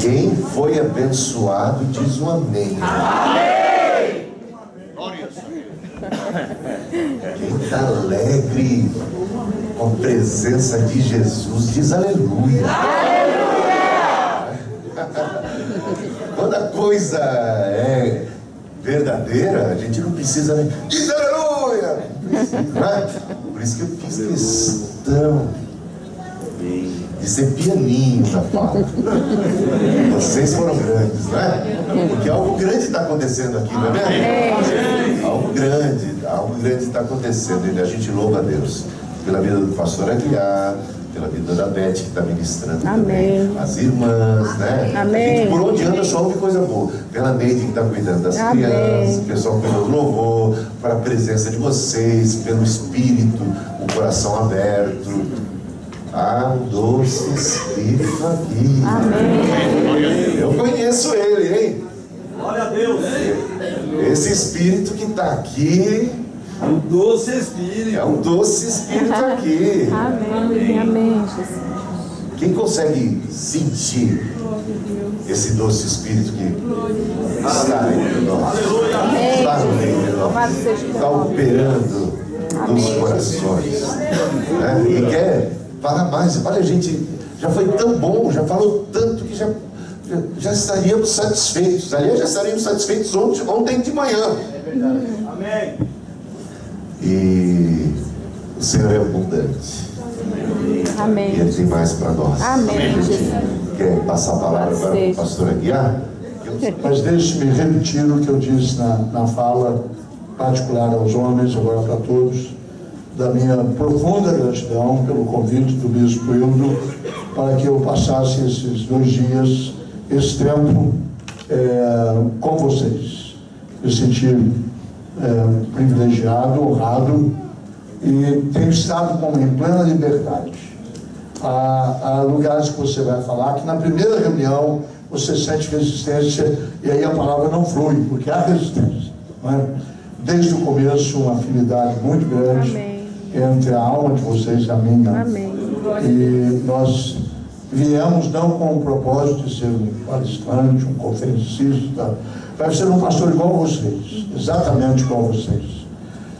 Quem foi abençoado diz um amém. Amém! Quem está alegre com a presença de Jesus diz aleluia. Quando a coisa é verdadeira, a gente não precisa nem diz aleluia. Não é? Por isso que eu fiz questão de ser pianinho na fala. Vocês foram grandes, não é? Porque algo grande está acontecendo aqui, não é mesmo? Algo grande está acontecendo. E a gente louva a Deus pela vida do pastor Aguiar, pela vida da Beth, que está ministrando também, as irmãs, né? Amém. A gente, por onde anda, só ouve coisa boa. Pela Neide, que está cuidando das crianças, o pessoal cuidando do louvor, para a presença de vocês, pelo Espírito, o coração aberto. Ah, um doce Espírito aqui. Amém. Eu conheço ele, hein? Glória a Deus! Esse Espírito que está aqui O doce Espírito. é um doce Espírito aqui. Amém. Amém, Jesus. Quem consegue sentir esse doce Espírito que está entre nós? Está no meio de nós, está operando nos corações, né? E quer falar mais. Olha, gente, já foi tão bom, já falou tanto que já estaríamos satisfeitos. Aliás, já estaríamos satisfeitos ontem de manhã. É verdade. Amém. E o Senhor é abundante. E Amém. Ele tem mais para nós. Amém, Jesus. Quer passar a palavra agora para o pastor Aguiar? Mas deixe-me repetir o que eu disse na fala particular aos homens, agora para todos, da minha profunda gratidão pelo convite do bispo Hildo para que eu passasse esses 2 dias, esse tempo com vocês. Me senti privilegiado, honrado, e tenho estado em plena liberdade. Há lugares que você vai falar que na primeira reunião você sente resistência e aí a palavra não flui, porque há resistência, não é? Desde o começo, uma afinidade muito grande. Amém. Entre a alma de vocês e a minha. Amém. E nós viemos não com o propósito de ser um palestrante, um conferencista, vai ser um pastor igual a vocês, exatamente igual a vocês,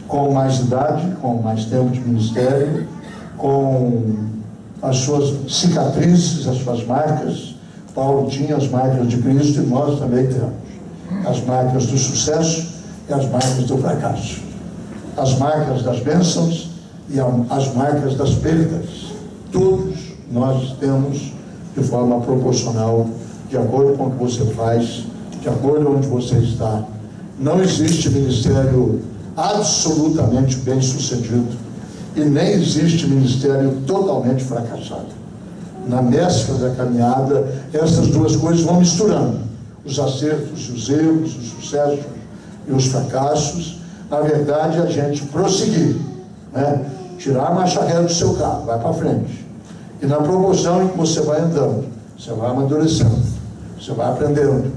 com mais idade, com mais tempo de ministério, com as suas cicatrizes, as suas marcas. Paulo tinha as marcas de Cristo e nós também temos as marcas do sucesso e as marcas do fracasso, as marcas das bênçãos e as marcas das perdas. Todos nós temos de forma proporcional, de acordo com o que você faz, de acordo com onde você está. Não existe ministério absolutamente bem sucedido e nem existe ministério totalmente fracassado. Na mescla da caminhada, essas duas coisas vão misturando, os acertos, os erros, os sucessos e os fracassos. Na verdade, a gente prosseguir, né? Tirar a marcha ré do seu carro, vai para frente. E na proporção em que você vai andando, você vai amadurecendo, você vai aprendendo,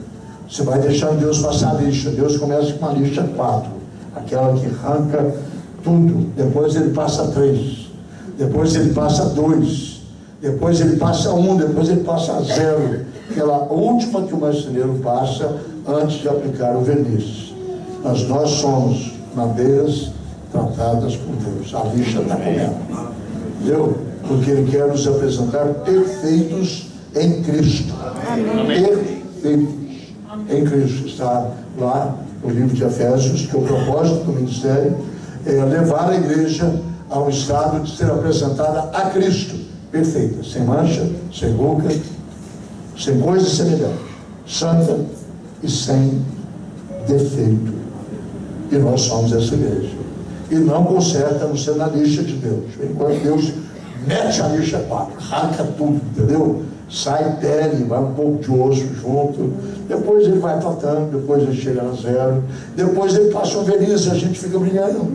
você vai deixando Deus passar a lixa. Deus começa com uma lixa 4, aquela que arranca tudo. Depois ele passa 3, depois ele passa 2, depois ele passa 1, depois ele passa 0. Aquela última que o marceneiro passa antes de aplicar o verniz. Mas nós somos madeiras tratadas por Deus. A lixa está comendo. Entendeu? Porque Ele quer nos apresentar perfeitos em Cristo. Amém. Perfeitos em Cristo. Está lá no livro de Efésios, que o propósito do ministério é levar a igreja a um estado de ser apresentada a Cristo. Perfeita, sem mancha, sem ruga, sem coisa semelhante, santa e sem defeito. E nós somos essa igreja. E não conserta no ser na lixa de Deus. Enquanto Deus mete a lixa 4, arranca tudo, entendeu? Sai pele, vai um pouco de osso junto, depois ele vai tratando, depois ele chega a 0, depois ele passa um verniz e a gente fica brilhando,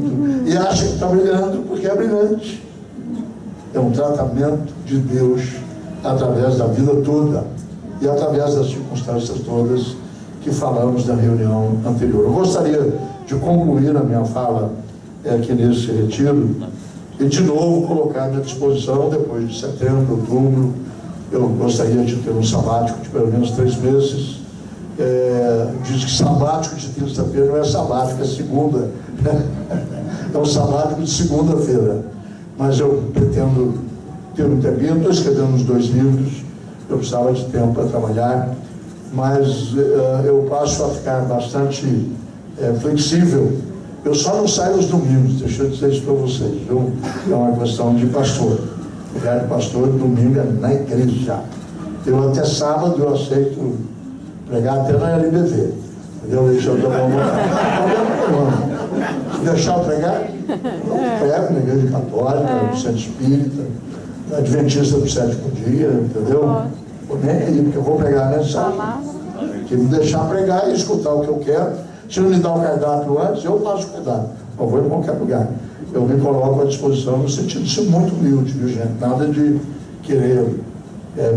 e acha que está brilhando porque é brilhante. É um tratamento de Deus através da vida toda e através das circunstâncias todas que falamos na reunião anterior. Eu gostaria de concluir a minha fala aqui nesse retiro e de novo colocar à minha disposição, depois de setembro, outubro, eu gostaria de ter um sabático de pelo menos 3 meses. Diz que sabático de terça-feira não é sabático, é segunda. É um sabático de segunda-feira. Mas eu pretendo ter um tempinho, estou escrevendo uns 2 livros, eu precisava de tempo para trabalhar, mas eu passo a ficar bastante flexível. Eu só não saio aos domingos, deixa eu dizer isso para vocês, viu? É uma questão de pastor. O lugar de pastor, domingo é na igreja. Eu até sábado eu aceito pregar até na LBV. Entendeu? Deixa eu dar uma se deixar eu pregar, eu prego na igreja católica, no centro espírita, na adventista do 7º dia, entendeu? Nem aí, porque eu vou pregar a mensagem. Se me deixar pregar e escutar o que eu quero, se não me dá o cardápio antes, eu faço o cardápio. Eu vou em qualquer lugar. Eu me coloco à disposição no sentido de ser muito humilde, viu, gente? Nada de querer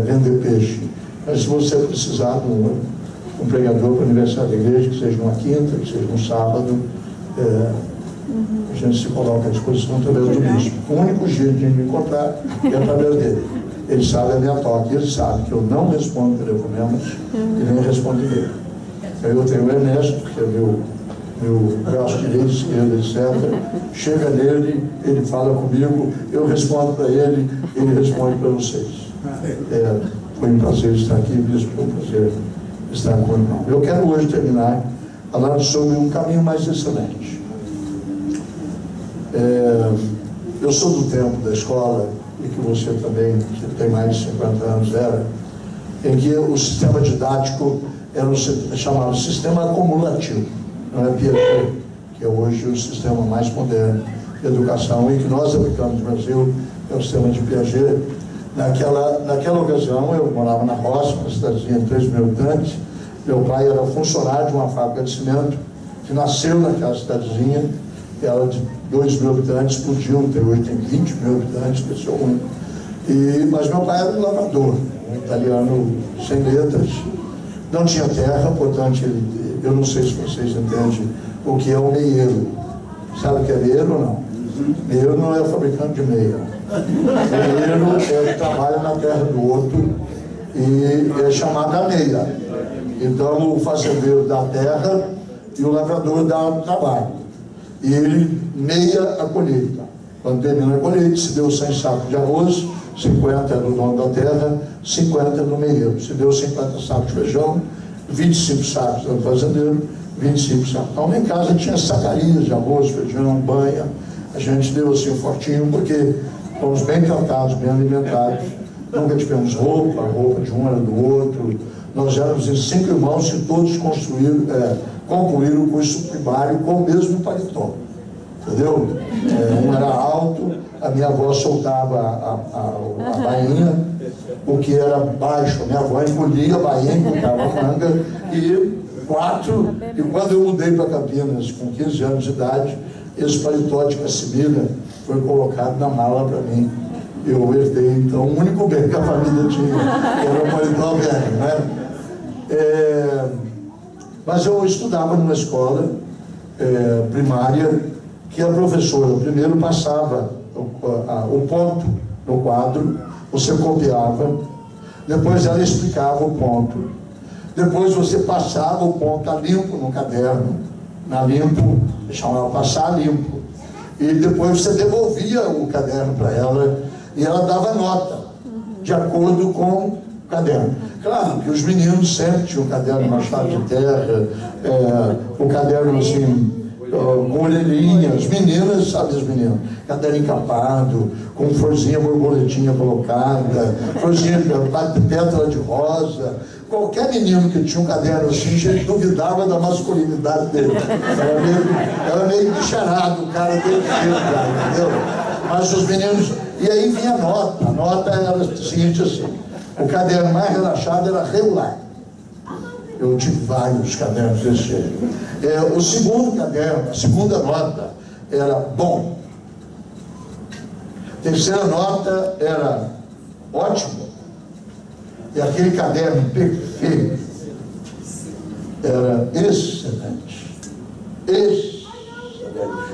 vender peixe. Mas se você precisar de um pregador para o aniversário da igreja, que seja numa quinta, que seja num sábado, a gente se coloca à disposição através do bispo. O único jeito de me encontrar é através dele. Ele sabe a minha toque, ele sabe que eu não respondo telefonemas e nem respondo dele. Eu tenho o Ernesto, que é meu braço direito, esquerdo, etc. Chega nele, ele fala comigo, eu respondo para ele, ele responde para vocês. Foi um prazer estar aqui, bispo, foi um prazer estar com o irmão. Eu quero hoje terminar falando sobre um caminho mais excelente. Eu sou do tempo da escola, e que você também, que tem mais de 50 anos, era, em que o sistema didático era chamado sistema acumulativo, não é Piaget, que é hoje o sistema mais moderno de educação, e que nós aplicamos no Brasil, é o sistema de Piaget. Naquela ocasião, eu morava na roça, uma cidadezinha de 3 mil habitantes. Meu pai era funcionário de uma fábrica de cimento, que nasceu naquela cidadezinha, ela de 2 mil habitantes, explodiu, hoje tem 20 mil habitantes, cresceu muito. Mas meu pai era um lavrador, um italiano sem letras, não tinha terra, portanto, eu não sei se vocês entendem o que é o meieiro. Sabe o que é meieiro ou não? Meieiro não é fabricante de meia. Meieiro é que trabalha na terra do outro e é chamado a meia. Então, o fazendeiro dá terra e o lavrador dá o trabalho. E ele meia a colheita. Quando termina a colheita, se deu 100 sacos de arroz, 50 é do dono da terra, 50 é do meieiro. Se deu 50 sacos de feijão, 25 sacos do fazendeiro, 25 sacos. Então, em casa tinha sacarias de arroz, feijão, banha. A gente deu assim um fortinho, porque fomos bem tratados, bem alimentados. Nunca tivemos roupa, a roupa de um era do outro. Nós éramos em 5 irmãos e todos concluíram o curso primário com o mesmo paletó. Entendeu? Um era alto, a minha avó soltava a bainha, o que era baixo, a minha avó engolia a bainha, encolhava a manga, e quando eu mudei para Campinas, com 15 anos de idade, esse paletó de Cassimira foi colocado na mala para mim. Eu herdei, então, o único bem que a família tinha, era o paletó velho, né? Mas eu estudava numa escola primária, que a professora primeiro passava o ponto no quadro, você copiava, depois ela explicava o ponto, depois você passava o ponto a limpo no caderno, na limpo, chamava passar a limpo, e depois você devolvia o caderno para ela e ela dava nota de acordo com o caderno. Claro que os meninos sempre tinham o caderno machado de terra, o caderno assim, com orelhinhas, meninas, sabe as meninas, caderno encapado, com florzinha, borboletinha colocada, florzinha, pétala de rosa. Qualquer menino que tinha um caderno assim, a gente duvidava da masculinidade dele. Era meio bicharado o cara dele, entendeu? Mas os meninos... E aí vinha a nota era o seguinte assim, o caderno mais relaxado era regular. Eu tive vários cadernos desse jeito. O segundo caderno, a segunda nota, era bom. A terceira nota era ótimo. E aquele caderno perfeito era excelente. Excelente.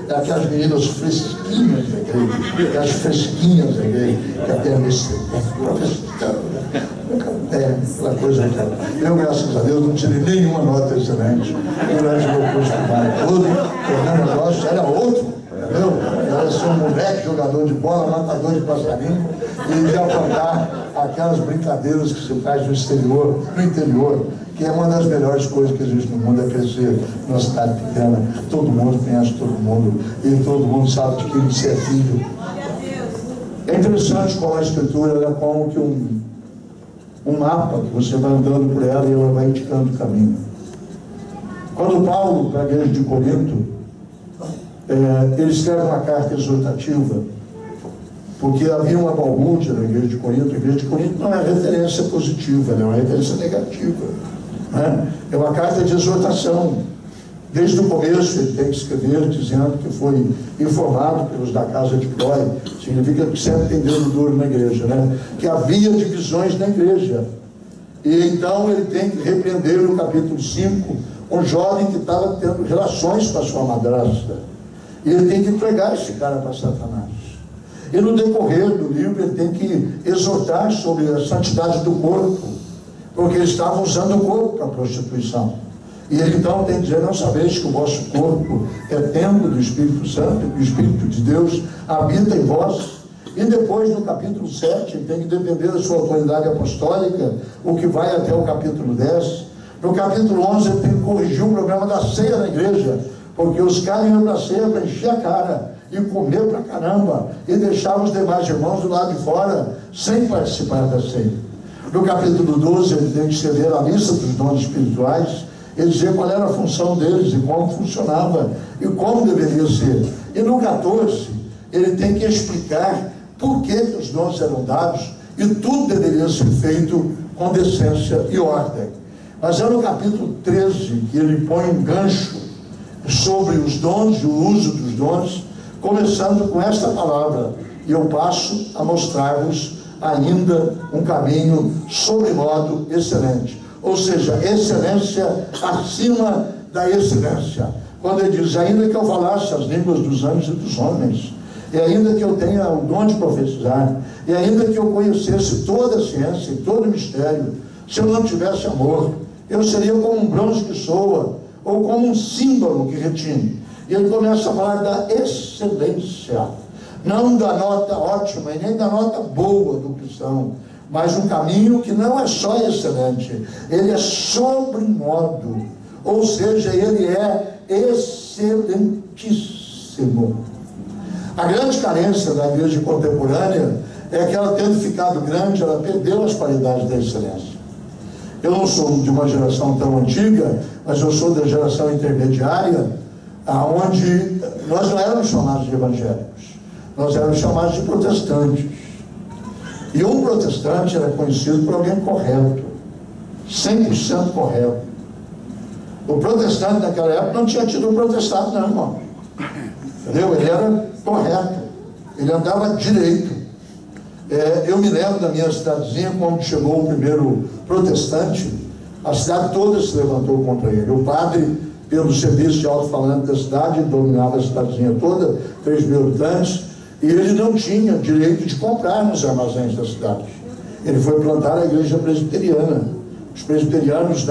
Aquelas meninas fresquinhas da igreja, aquelas fresquinhas da igreja, caderno excelente. Aquela coisa toda. Eu, graças a Deus, não tirei nenhuma nota excelente durante o meu curso primário todo. O meu negócio era outro, entendeu? Eu era ser um moleque, jogador de bola, matador de passarinho, e de aprontar aquelas brincadeiras que se faz no interior, que é uma das melhores coisas que existe no mundo, é crescer numa cidade pequena. Todo mundo conhece todo mundo, e todo mundo sabe de quem você é filho. É interessante como a Escritura é como que um mapa que você vai andando por ela e ela vai indicando o caminho. Quando Paulo, para a igreja de Corinto, ele escreve uma carta exortativa, porque havia uma balbúrdia na igreja de Corinto. A igreja de Corinto não é referência positiva, ela é uma referência negativa, né? É uma carta de exortação. Desde o começo ele tem que escrever dizendo que foi informado pelos da casa de Clói, significa que sempre tem dedo duro na igreja, né? Que havia divisões na igreja. E então ele tem que repreender no capítulo 5 um jovem que estava tendo relações com a sua madrasta. E ele tem que entregar esse cara para Satanás. E no decorrer do livro ele tem que exortar sobre a santidade do corpo, porque eles estavam usando o corpo para prostituição. E ele então tem que dizer: não sabeis que o vosso corpo é templo do Espírito Santo, e o Espírito de Deus habita em vós. E depois, no capítulo 7, ele tem que depender da sua autoridade apostólica, o que vai até o capítulo 10. No capítulo 11, ele tem que corrigir o problema da ceia na igreja, porque os caras iam para a ceia para encher a cara e comer pra caramba, e deixavam os demais irmãos do lado de fora, sem participar da ceia. No capítulo 12, ele tem que escrever a lista dos dons espirituais, ele dizer qual era a função deles e como funcionava e como deveria ser. E no 14, ele tem que explicar por que os dons eram dados e tudo deveria ser feito com decência e ordem. Mas é no capítulo 13 que ele põe um gancho sobre os dons e o uso dos dons, começando com esta palavra: e eu passo a mostrar-vos ainda um caminho sobremodo excelente. Ou seja, excelência acima da excelência. Quando ele diz: ainda que eu falasse as línguas dos anjos e dos homens, e ainda que eu tenha o dom de profetizar, e ainda que eu conhecesse toda a ciência e todo o mistério, se eu não tivesse amor, eu seria como um bronze que soa, ou como um símbolo que retine. E ele começa a falar da excelência, não da nota ótima e nem da nota boa do cristão, mas um caminho que não é só excelente, ele é sobremodo, ou seja, ele é excelentíssimo. A grande carência da igreja contemporânea é que ela, tendo ficado grande, ela perdeu as qualidades da excelência. Eu não sou de uma geração tão antiga, mas eu sou da geração intermediária, onde nós não éramos chamados de evangélicos, nós éramos chamados de protestantes. E um protestante era conhecido por alguém correto, 100% correto. O protestante naquela época não tinha tido um protestado, não, irmão. Entendeu? Ele era correto, ele andava direito. Eu me lembro da minha cidadezinha, quando chegou o primeiro protestante, a cidade toda se levantou contra ele. O padre, pelo serviço de alto-falante da cidade, dominava a cidadezinha toda, 3.000 habitantes, e ele não tinha direito de comprar nos armazéns da cidade. Ele foi plantar a igreja presbiteriana. Os presbiterianos,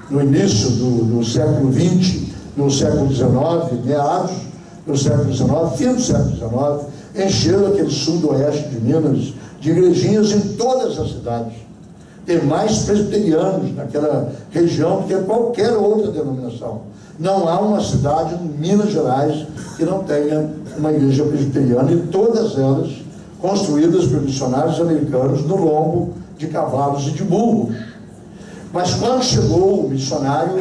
no início do século XX, no século XIX, meados do século XIX, fim do século XIX, encheram aquele sudoeste de Minas de igrejinhas em todas as cidades. Tem mais presbiterianos naquela região do que qualquer outra denominação. Não há uma cidade em Minas Gerais que não tenha uma igreja presbiteriana, e todas elas construídas por missionários americanos no lombo de cavalos e de burros. Mas quando chegou o missionário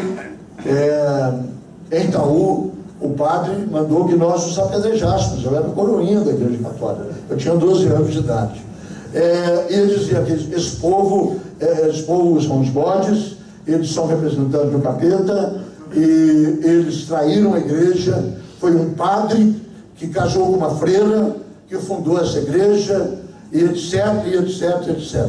em Itaú, o padre mandou que nós os apedrejássemos. Eu era coroinha da igreja católica, eu tinha 12 anos de idade. E ele dizia que esse povo são os bodes, eles são representantes do capeta, e eles traíram a igreja. Foi um padre que casou com uma freira, que fundou essa igreja, e etc, e etc, etc.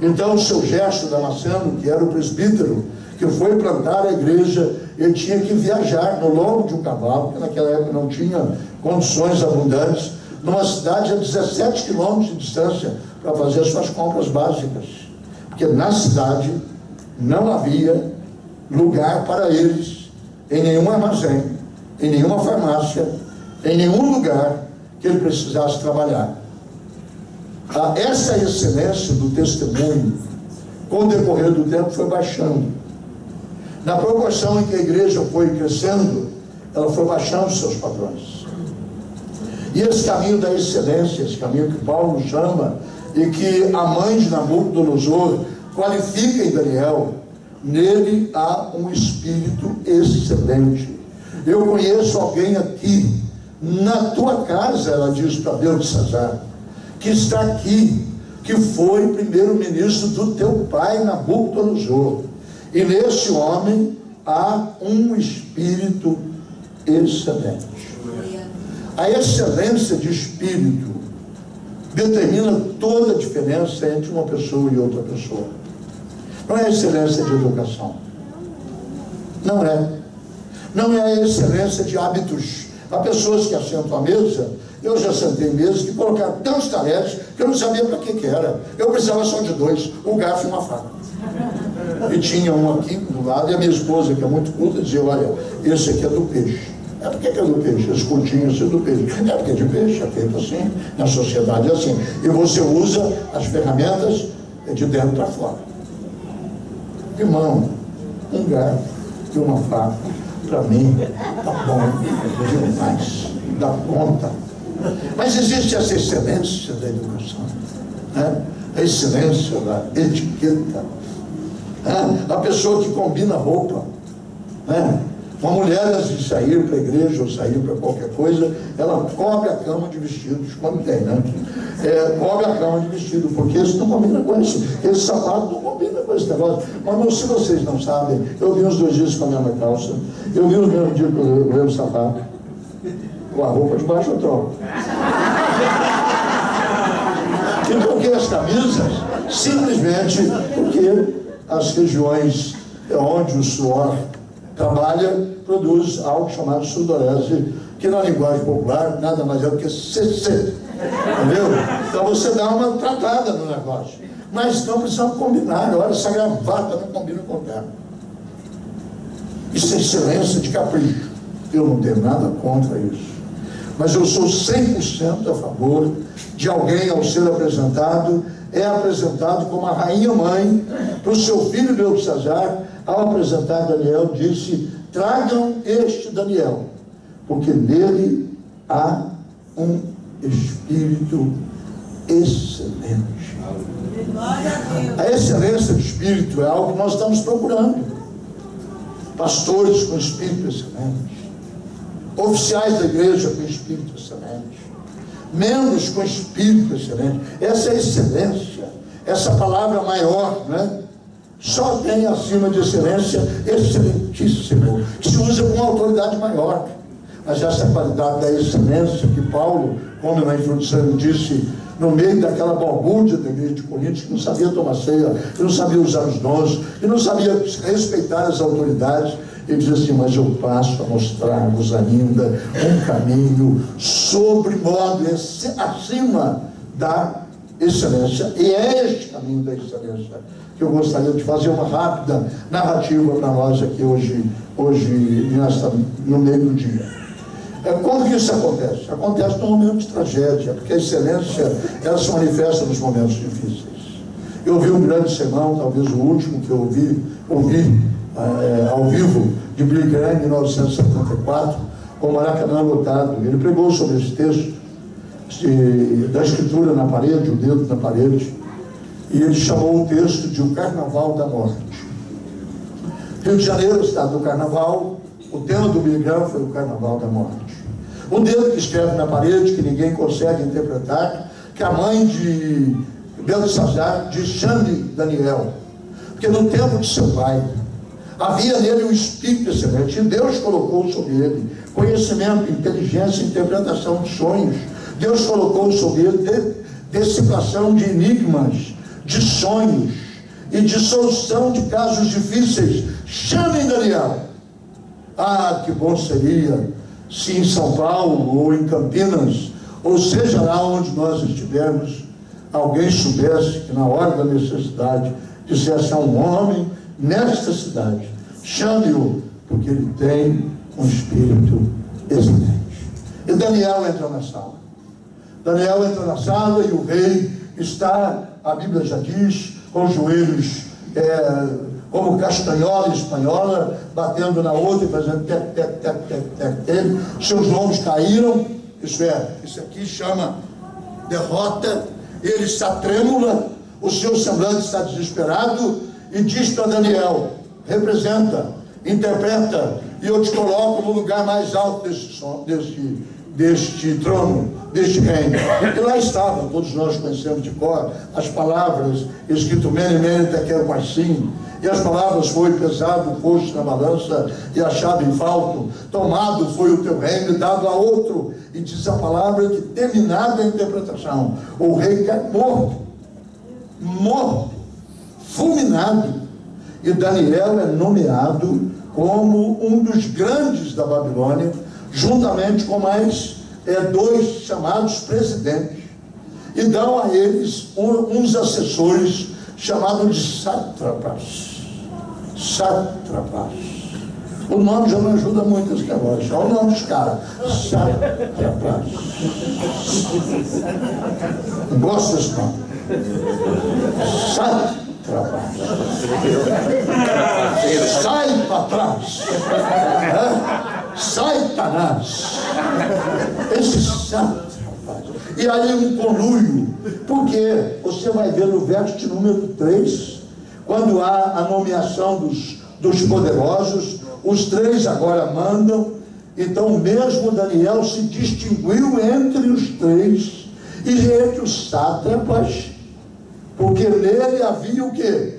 Então o seu Gesto Damasceno, que era o presbítero, que foi plantar a igreja, ele tinha que viajar no lombo de um cavalo, porque naquela época não tinha condições abundantes, numa cidade a 17 quilômetros de distância, para fazer as suas compras básicas. porque na cidade não havia lugar para eles em nenhum armazém, em nenhuma farmácia, em nenhum lugar que ele precisasse trabalhar. Essa excelência do testemunho, com o decorrer do tempo, foi baixando. Na proporção em que a igreja foi crescendo, ela foi baixando seus padrões. E esse caminho da excelência, esse caminho que Paulo chama e que a mãe de Nabucodonosor qualifica em Daniel, nele há um espírito excelente. Eu conheço alguém aqui, na tua casa, ela diz para Beltesazar, que está aqui, que foi primeiro-ministro do teu pai Nabucodonosor. E nesse homem há um espírito excelente. A excelência de espírito determina toda a diferença entre uma pessoa e outra pessoa. Não é a excelência de educação. Não é. Não é a excelência de hábitos. Há pessoas que assentam à mesa, eu já sentei em mesa, que colocaram tantos talheres que eu não sabia para que era. Eu precisava só de 2, um garfo e uma faca. E tinha um aqui do lado, e a minha esposa, que é muito culta, dizia, olha, esse aqui é do peixe. É porque é do peixe, esse curtinho é do peixe. É porque é de peixe, é feito assim, na sociedade é assim. E você usa as ferramentas de dentro para fora. Irmão, um garfo e uma faca, para mim, tá bom demais, dá conta. Mas existe essa excelência da educação, né? A excelência da etiqueta, né? A pessoa que combina roupa, né? Uma mulher, antes de sair para a igreja ou sair para qualquer coisa, ela cobre a cama de vestidos, quando tem, né? Cobre a cama de vestido, porque isso não combina com isso. Esse sapato não combina com esse negócio. Mas se vocês não sabem, eu vi uns 2 dias com a mesma calça, eu vi os mesmos dias com o mesmo sapato, com a roupa de baixo eu troco. E troquei as camisas simplesmente porque as regiões onde o suor trabalha, produz algo chamado sudorese, que na linguagem popular nada mais é do que CC, entendeu? Então você dá uma tratada no negócio, mas não precisamos combinar. Olha, essa gravata não combina com o terno. Isso é excelência de capricho. Eu não tenho nada contra isso, mas eu sou 100% a favor de alguém, ao ser apresentado, é apresentado como a rainha mãe para o seu filho Beltesazar. Ao apresentar Daniel, disse, tragam este Daniel, porque nele há um espírito excelente. A excelência de espírito é algo que nós estamos procurando. Pastores com espírito excelente, oficiais da igreja com espírito excelente, membros com espírito excelente. Essa é a excelência, essa palavra maior, né? Só tem acima de excelência excelentíssimo, que se usa com uma autoridade maior. Mas essa qualidade da excelência que Paulo, como na introdução disse, no meio daquela balbúrdia da igreja de Corinto, que não sabia tomar ceia, que não sabia usar os dons, que não sabia respeitar as autoridades, ele diz assim, mas eu passo a mostrar-vos ainda um caminho sobre modo acima da excelência. E é este caminho da excelência que eu gostaria de fazer uma rápida narrativa para nós aqui hoje no meio do dia. Como que isso acontece? Acontece num momento de tragédia, porque a excelência, ela se manifesta nos momentos difíceis. Eu ouvi um grande sermão, talvez o último que eu ouvi ao vivo, de Billy Graham, em 1974, com o Maracanã lotado. Ele pregou sobre esse texto da escritura na parede, o dedo na parede, e ele chamou o texto de O Carnaval da Morte. Rio de Janeiro, estado do Carnaval, o tema do Billy Graham foi o Carnaval da Morte. O dedo que escreve na parede, que ninguém consegue interpretar, que a mãe de Beltesazar diz, chame Daniel, porque no tempo de seu pai havia nele um espírito excelente, e Deus colocou sobre ele conhecimento, inteligência, interpretação de sonhos. Deus colocou sobre ele dissipação de enigmas, de sonhos e de solução de casos difíceis. Chamem Daniel. Ah, que bom seria se em São Paulo ou em Campinas, ou seja lá onde nós estivermos, alguém soubesse que na hora da necessidade dissesse a um homem nesta cidade: chame-o, porque ele tem um espírito excelente. E Daniel entra na sala. Daniel entra na sala e o rei está, a Bíblia já diz, com os joelhos como castanhola espanhola, batendo na outra e fazendo tec, tec, tec, tec, tec, tec. Seus lombos caíram, isso aqui chama derrota. Ele está trêmula, o seu semblante está desesperado e diz para Daniel: representa, interpreta, e eu te coloco no lugar mais alto deste trono, deste reino. E lá estavam, todos nós conhecemos de cor as palavras, escrito mene, mene, tekel, parsim. E as palavras: foi pesado, foste na balança e achado em falto, tomado foi o teu reino e dado a outro. E diz a palavra que, terminada a interpretação, o rei cai morto, fulminado. E Daniel é nomeado como um dos grandes da Babilônia, juntamente com mais dois chamados presidentes, e dão a eles uns assessores chamados de sátrapas. O nome já não ajuda muito esse negócio. Olha o nome dos caras: sátrapas. Gosto desse nome. Sátrapas. Sai para trás. Satanás. Esse sátrapas. E aí um conluio, porque você vai ver no verso de número 3, quando há a nomeação dos poderosos, os três agora mandam. Então mesmo Daniel se distinguiu entre os três e entre os sátrapas, porque nele havia o quê?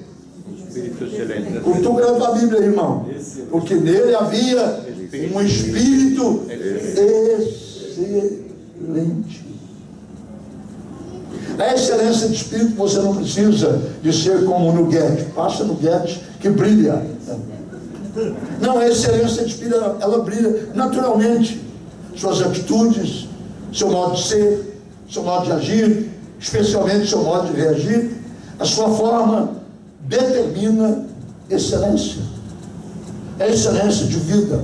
Espírito excelente. Cultura da Bíblia, irmão. Porque nele havia um espírito excelente. A excelência de espírito, você não precisa de ser como no Guedes. Passa no Guedes que brilha. Não, a excelência de espírito, ela brilha naturalmente. Suas atitudes, seu modo de ser, seu modo de agir, especialmente seu modo de reagir, a sua forma determina excelência. É excelência de vida.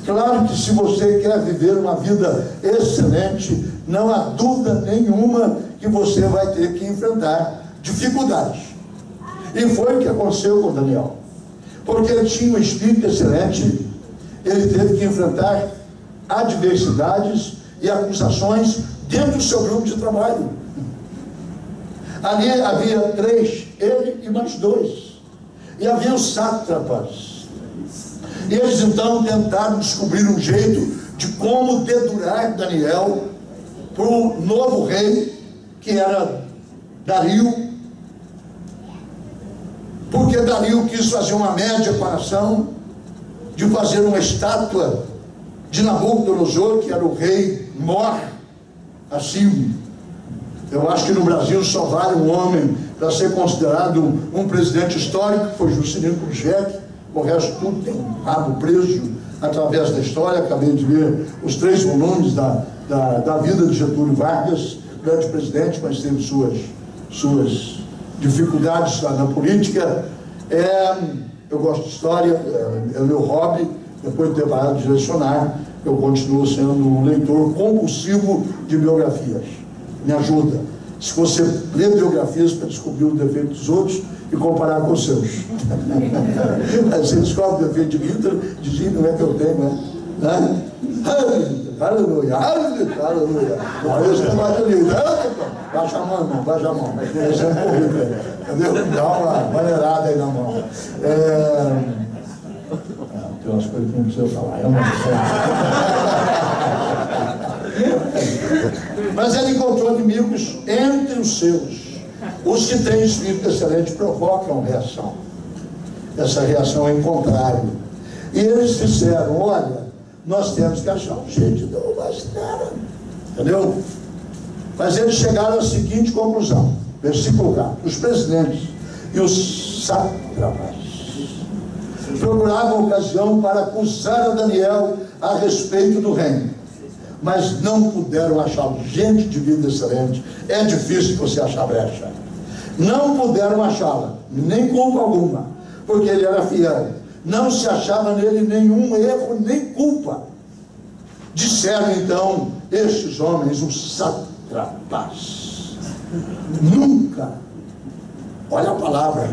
Claro que se você quer viver uma vida excelente, não há dúvida nenhuma que você vai ter que enfrentar dificuldades. E foi o que aconteceu com Daniel. Porque ele tinha um espírito excelente, ele teve que enfrentar adversidades e acusações dentro do seu grupo de trabalho. Ali havia 3, ele e mais 2. E havia os sátrapas. E eles então tentaram descobrir um jeito de como dedurar Daniel para o novo rei, que era Dario. Porque Dario quis fazer uma média com a nação, de fazer uma estátua de Nabucodonosor, que era o rei mor assírio. Eu acho que no Brasil só vale um homem para ser considerado um presidente histórico, que foi Juscelino Kubitschek. O resto tudo tem um rabo preso através da história. Acabei de ler os 3 volumes da vida de Getúlio Vargas, grande presidente, mas teve suas dificuldades na política. Eu gosto de história, é o meu hobby. Depois de ter parado de lecionar, eu continuo sendo um leitor compulsivo de biografias. Me ajuda. Se você lê biografias para descobrir os defeitos dos outros e comparar com os seus. Você descobre o defeito de Hitler, diz: não é que eu tenho, né? Aleluia, aleluia. Olha esse negócio ali. Baixa a mão, irmão, baixa a mão. Deixando correr, entendeu? Dá uma maneirada aí na mão. Tem umas coisas que não precisa falar. Eu não sei. Mas ele encontrou inimigos entre os seus. Os que têm espírito excelente provocam reação. Essa reação é em contrário. E eles disseram: olha, nós temos que achar um jeito de derrubar esse cara. Entendeu? Mas eles chegaram à seguinte conclusão. Versículo 4. Os presidentes e os sátrapas procuravam ocasião para acusar a Daniel a respeito do reino, mas não puderam achá-lo. Gente de vida excelente, é difícil você achar brecha. Não puderam achá-la, nem culpa alguma, porque ele era fiel. Não se achava nele nenhum erro, nem culpa. Disseram então estes homens, os sátrapas: nunca, olha a palavra,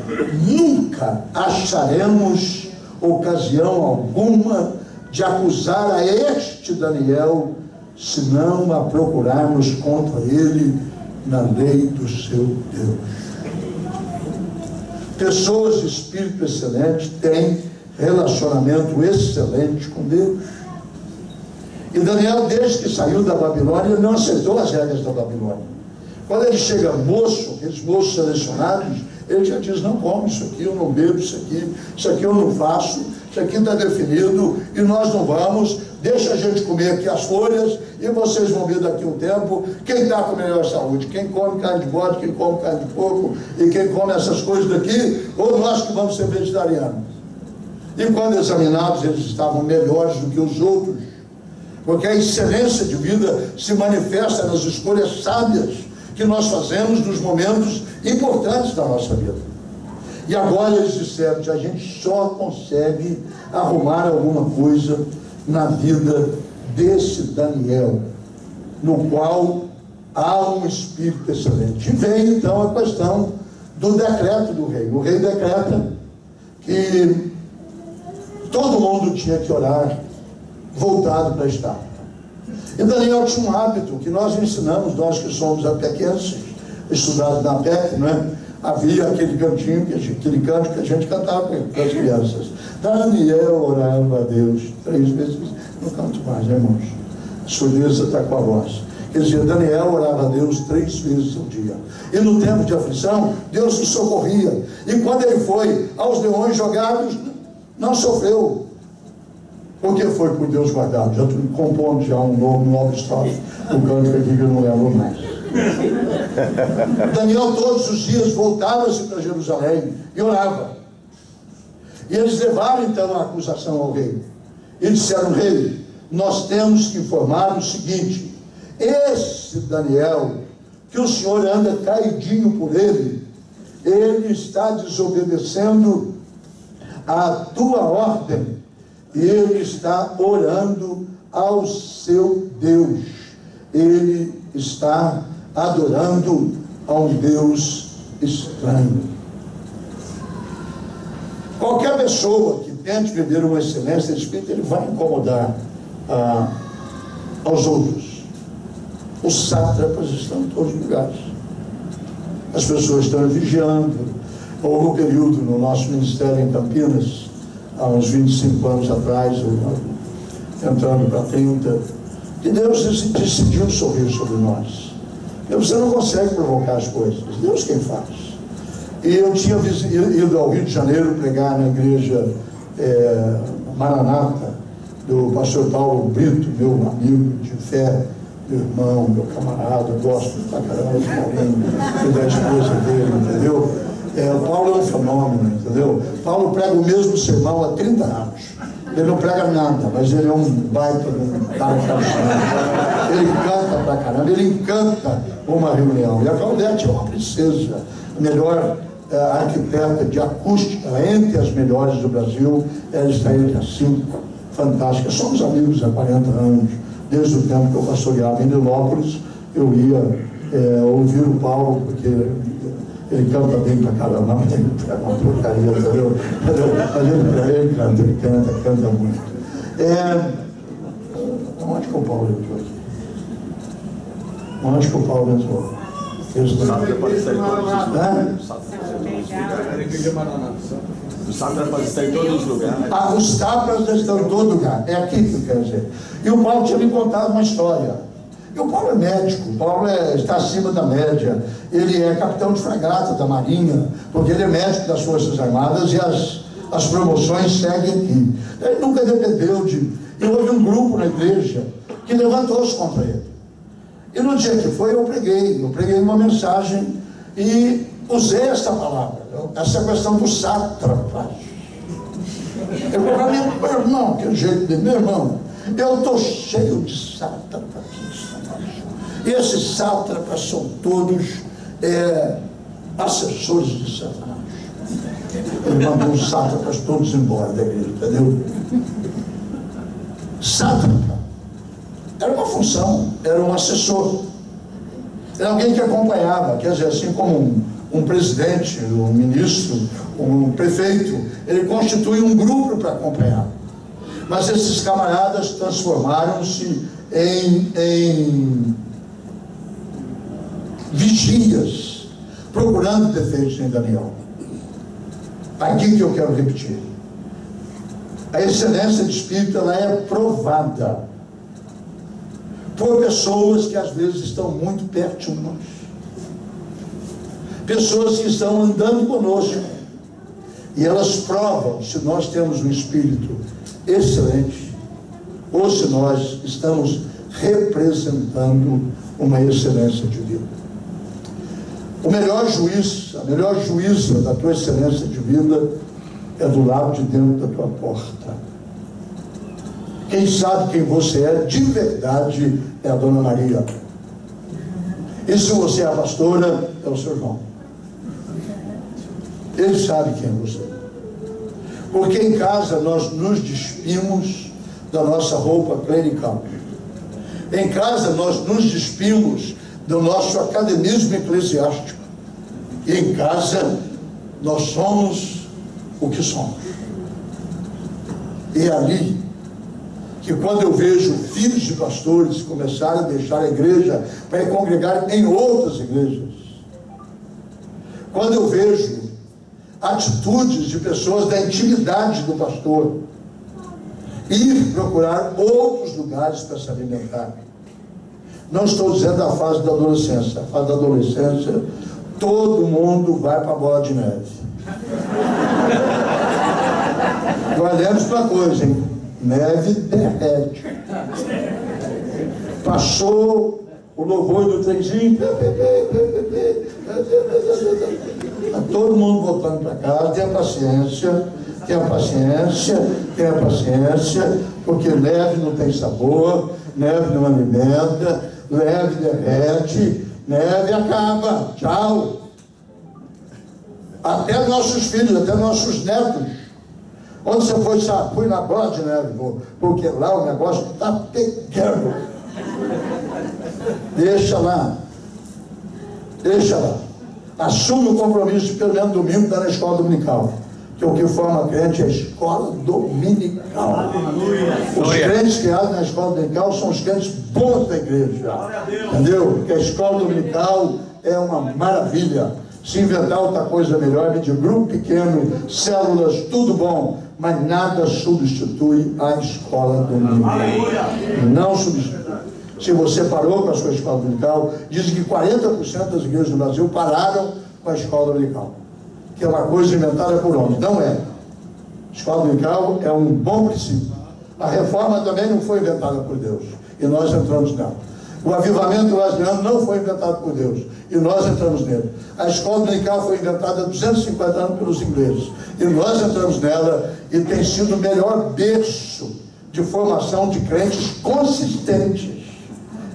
nunca acharemos ocasião alguma de acusar a este Daniel, se não a procurarmos contra ele na lei do seu Deus. Pessoas de espírito excelente têm relacionamento excelente com Deus. E Daniel, desde que saiu da Babilônia, não aceitou as regras da Babilônia. Quando ele chega moço, aqueles moços selecionados, ele já diz: não como isso aqui, eu não bebo isso aqui eu não faço, isso aqui está definido e nós não vamos, deixa a gente comer aqui as folhas e vocês vão ver daqui a um tempo quem está com melhor saúde, quem come carne de bode, quem come carne de porco e quem come essas coisas daqui, ou nós que vamos ser vegetarianos. E quando examinados, eles estavam melhores do que os outros, porque a excelência de vida se manifesta nas escolhas sábias que nós fazemos nos momentos importantes da nossa vida. E agora eles disseram que a gente só consegue arrumar alguma coisa na vida desse Daniel, no qual há um espírito excelente. E vem então a questão do decreto do rei. O rei decreta que todo mundo tinha que orar voltado para a estátua. E Daniel tinha um hábito que nós ensinamos, nós que somos apequenses, estudados na PEC, não é? Havia aquele cantinho, aquele canto que a gente cantava com as crianças. Daniel orava a Deus 3 vezes. Não canto mais, né, irmãos? A surdeza está com a voz. Quer dizer, Daniel orava a Deus 3 vezes ao dia. E no tempo de aflição, Deus o socorria. E quando ele foi aos leões jogados, não sofreu, porque foi por Deus guardado. Já estou compondo já um novo estrofe, um canto aqui que eu não lembro mais. Daniel todos os dias voltava-se para Jerusalém e orava. E eles levaram então a acusação ao rei. E disseram: rei, nós temos que informar o seguinte: esse Daniel, que o senhor anda caidinho por ele está desobedecendo a tua ordem, e ele está orando ao seu Deus, ele está adorando a um Deus estranho. Qualquer pessoa que tente viver uma excelência de espírito, ele vai incomodar aos outros. Os sátrapas estão em todos os lugares, as pessoas estão vigiando. Houve um período no nosso ministério em Campinas, há uns 25 anos atrás, entrando para 30, que Deus decidiu sorrir sobre nós. Você não consegue provocar as coisas, Deus quem faz. E eu tinha ido ao Rio de Janeiro pregar na igreja Maranata, do pastor Paulo Brito, meu amigo de fé, meu irmão, meu camarada, eu gosto pra caramba de Paulinho e da esposa dele, entendeu? O Paulo é um fenômeno, entendeu? Paulo prega o mesmo sermão há 30 anos. Ele não prega nada, mas ele é um baita cara caixão. Ele canta pra caramba, ele encanta uma reunião. E a Claudete é uma princesa, a melhor arquiteta de acústica, entre as melhores do Brasil. Ela está entre as 5 fantásticas. Somos amigos há 40 anos, desde o tempo que eu pastoreava em Nilópolis. Eu ia ouvir o Paulo, porque ele canta bem pra caramba, mas ele é uma porcaria, entendeu? Mas ele canta muito. Onde que o Paulo entrou aqui? Onde que o Paulo entrou? O sátrapa está em todos os lugares. O sátrapa está em todos os lugares. Os sátrapas estão em todo lugar. É aqui que eu quero dizer. E o Paulo tinha me contado uma história. E o Paulo é médico, o Paulo está acima da média. Ele é capitão de fragata da Marinha, porque ele é médico das Forças Armadas e as promoções seguem aqui. Ele nunca dependeu de... E houve um grupo na igreja que levantou-se contra ele. E no dia que foi, eu preguei uma mensagem e usei essa palavra, essa questão do sátrapa. Eu falei: meu irmão, que jeito de meu irmão, eu estou cheio de sátrapas. E esses sátrapas são todos assessores de Satanás. Ele mandou os sátrapas todos embora da igreja, entendeu? Sátrapa era uma função, era um assessor, era alguém que acompanhava, quer dizer, assim como um presidente, um ministro, um prefeito, ele constitui um grupo para acompanhar. Mas esses camaradas transformaram-se em vigias, procurando defeitos em Daniel. Aqui que eu quero repetir. A excelência de espírito, ela é provada por pessoas que às vezes estão muito perto de nós. Pessoas que estão andando conosco. E elas provam se nós temos um espírito excelente ou se nós estamos representando uma excelência de vida. O melhor juiz, a melhor juíza da tua excelência de vida é do lado de dentro da tua porta. Quem sabe quem você é de verdade é a Dona Maria. E se você é a pastora, é o seu João. Ele sabe quem é você. Porque em casa nós nos despimos da nossa roupa clerical. Em casa nós nos despimos do nosso academismo eclesiástico. E em casa nós somos o que somos. E é ali que quando eu vejo filhos de pastores começarem a deixar a igreja para ir congregar em outras igrejas, quando eu vejo atitudes de pessoas da intimidade do pastor ir procurar outros lugares para se alimentar. Não estou dizendo a fase da adolescência. A fase da adolescência, todo mundo vai para a bola de neve. Olhemos para uma coisa, hein? Neve derrete. Passou o louvor do trenzinho, todo mundo voltando para casa. Tenha paciência, tenha paciência, tenha paciência, porque neve não tem sabor, neve não alimenta, neve derrete, neve acaba. Tchau. Até nossos filhos, até nossos netos. Onde você foi, sabe? Fui na bola de neve, porque lá o negócio está pegando. Deixa lá. Deixa lá. Assume o compromisso de pelo menos domingo estar na escola dominical. Que o que forma crente é a escola dominical. Aleluia. Os crentes criados na escola dominical são os crentes bons da igreja. Entendeu? Porque a escola dominical é uma maravilha. Se inventar outra coisa melhor, de grupo pequeno, células, tudo bom, mas nada substitui a escola dominical. Não substitui. Se você parou com a sua escola dominical, dizem que 40% das igrejas do Brasil pararam com a escola dominical, que é uma coisa inventada por homens. Não é. A escola dominical é um bom princípio. A reforma também não foi inventada por Deus, e nós entramos nela. O avivamento brasileiro não foi inventado por Deus, e nós entramos nele. A escola dominical foi inventada há 250 anos pelos ingleses, e nós entramos nela, e tem sido o melhor berço de formação de crentes consistentes.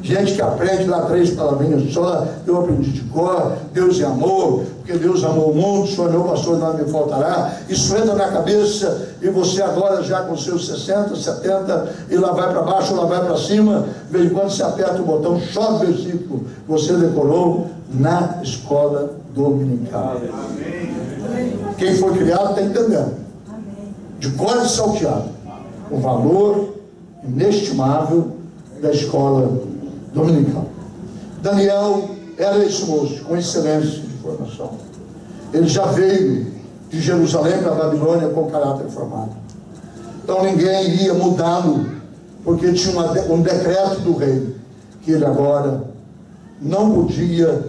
Gente que aprende lá 3 palavrinhas só, eu aprendi de cor, Deus é amor, porque Deus amou o mundo, o Senhor é meu pastor, nada me faltará. Isso entra na cabeça, e você agora já com seus 60, 70, e lá vai para baixo, lá vai para cima, de vez em quando você aperta o botão, chove o versículo, você decorou na escola dominical. Quem foi criado está entendendo. De cor e salteado. O valor inestimável da escola dominical. Daniel era esse moço, com excelência de formação. Ele já veio de Jerusalém para a Babilônia com caráter formado. Então ninguém ia mudá-lo, porque tinha um decreto do rei, que ele agora não podia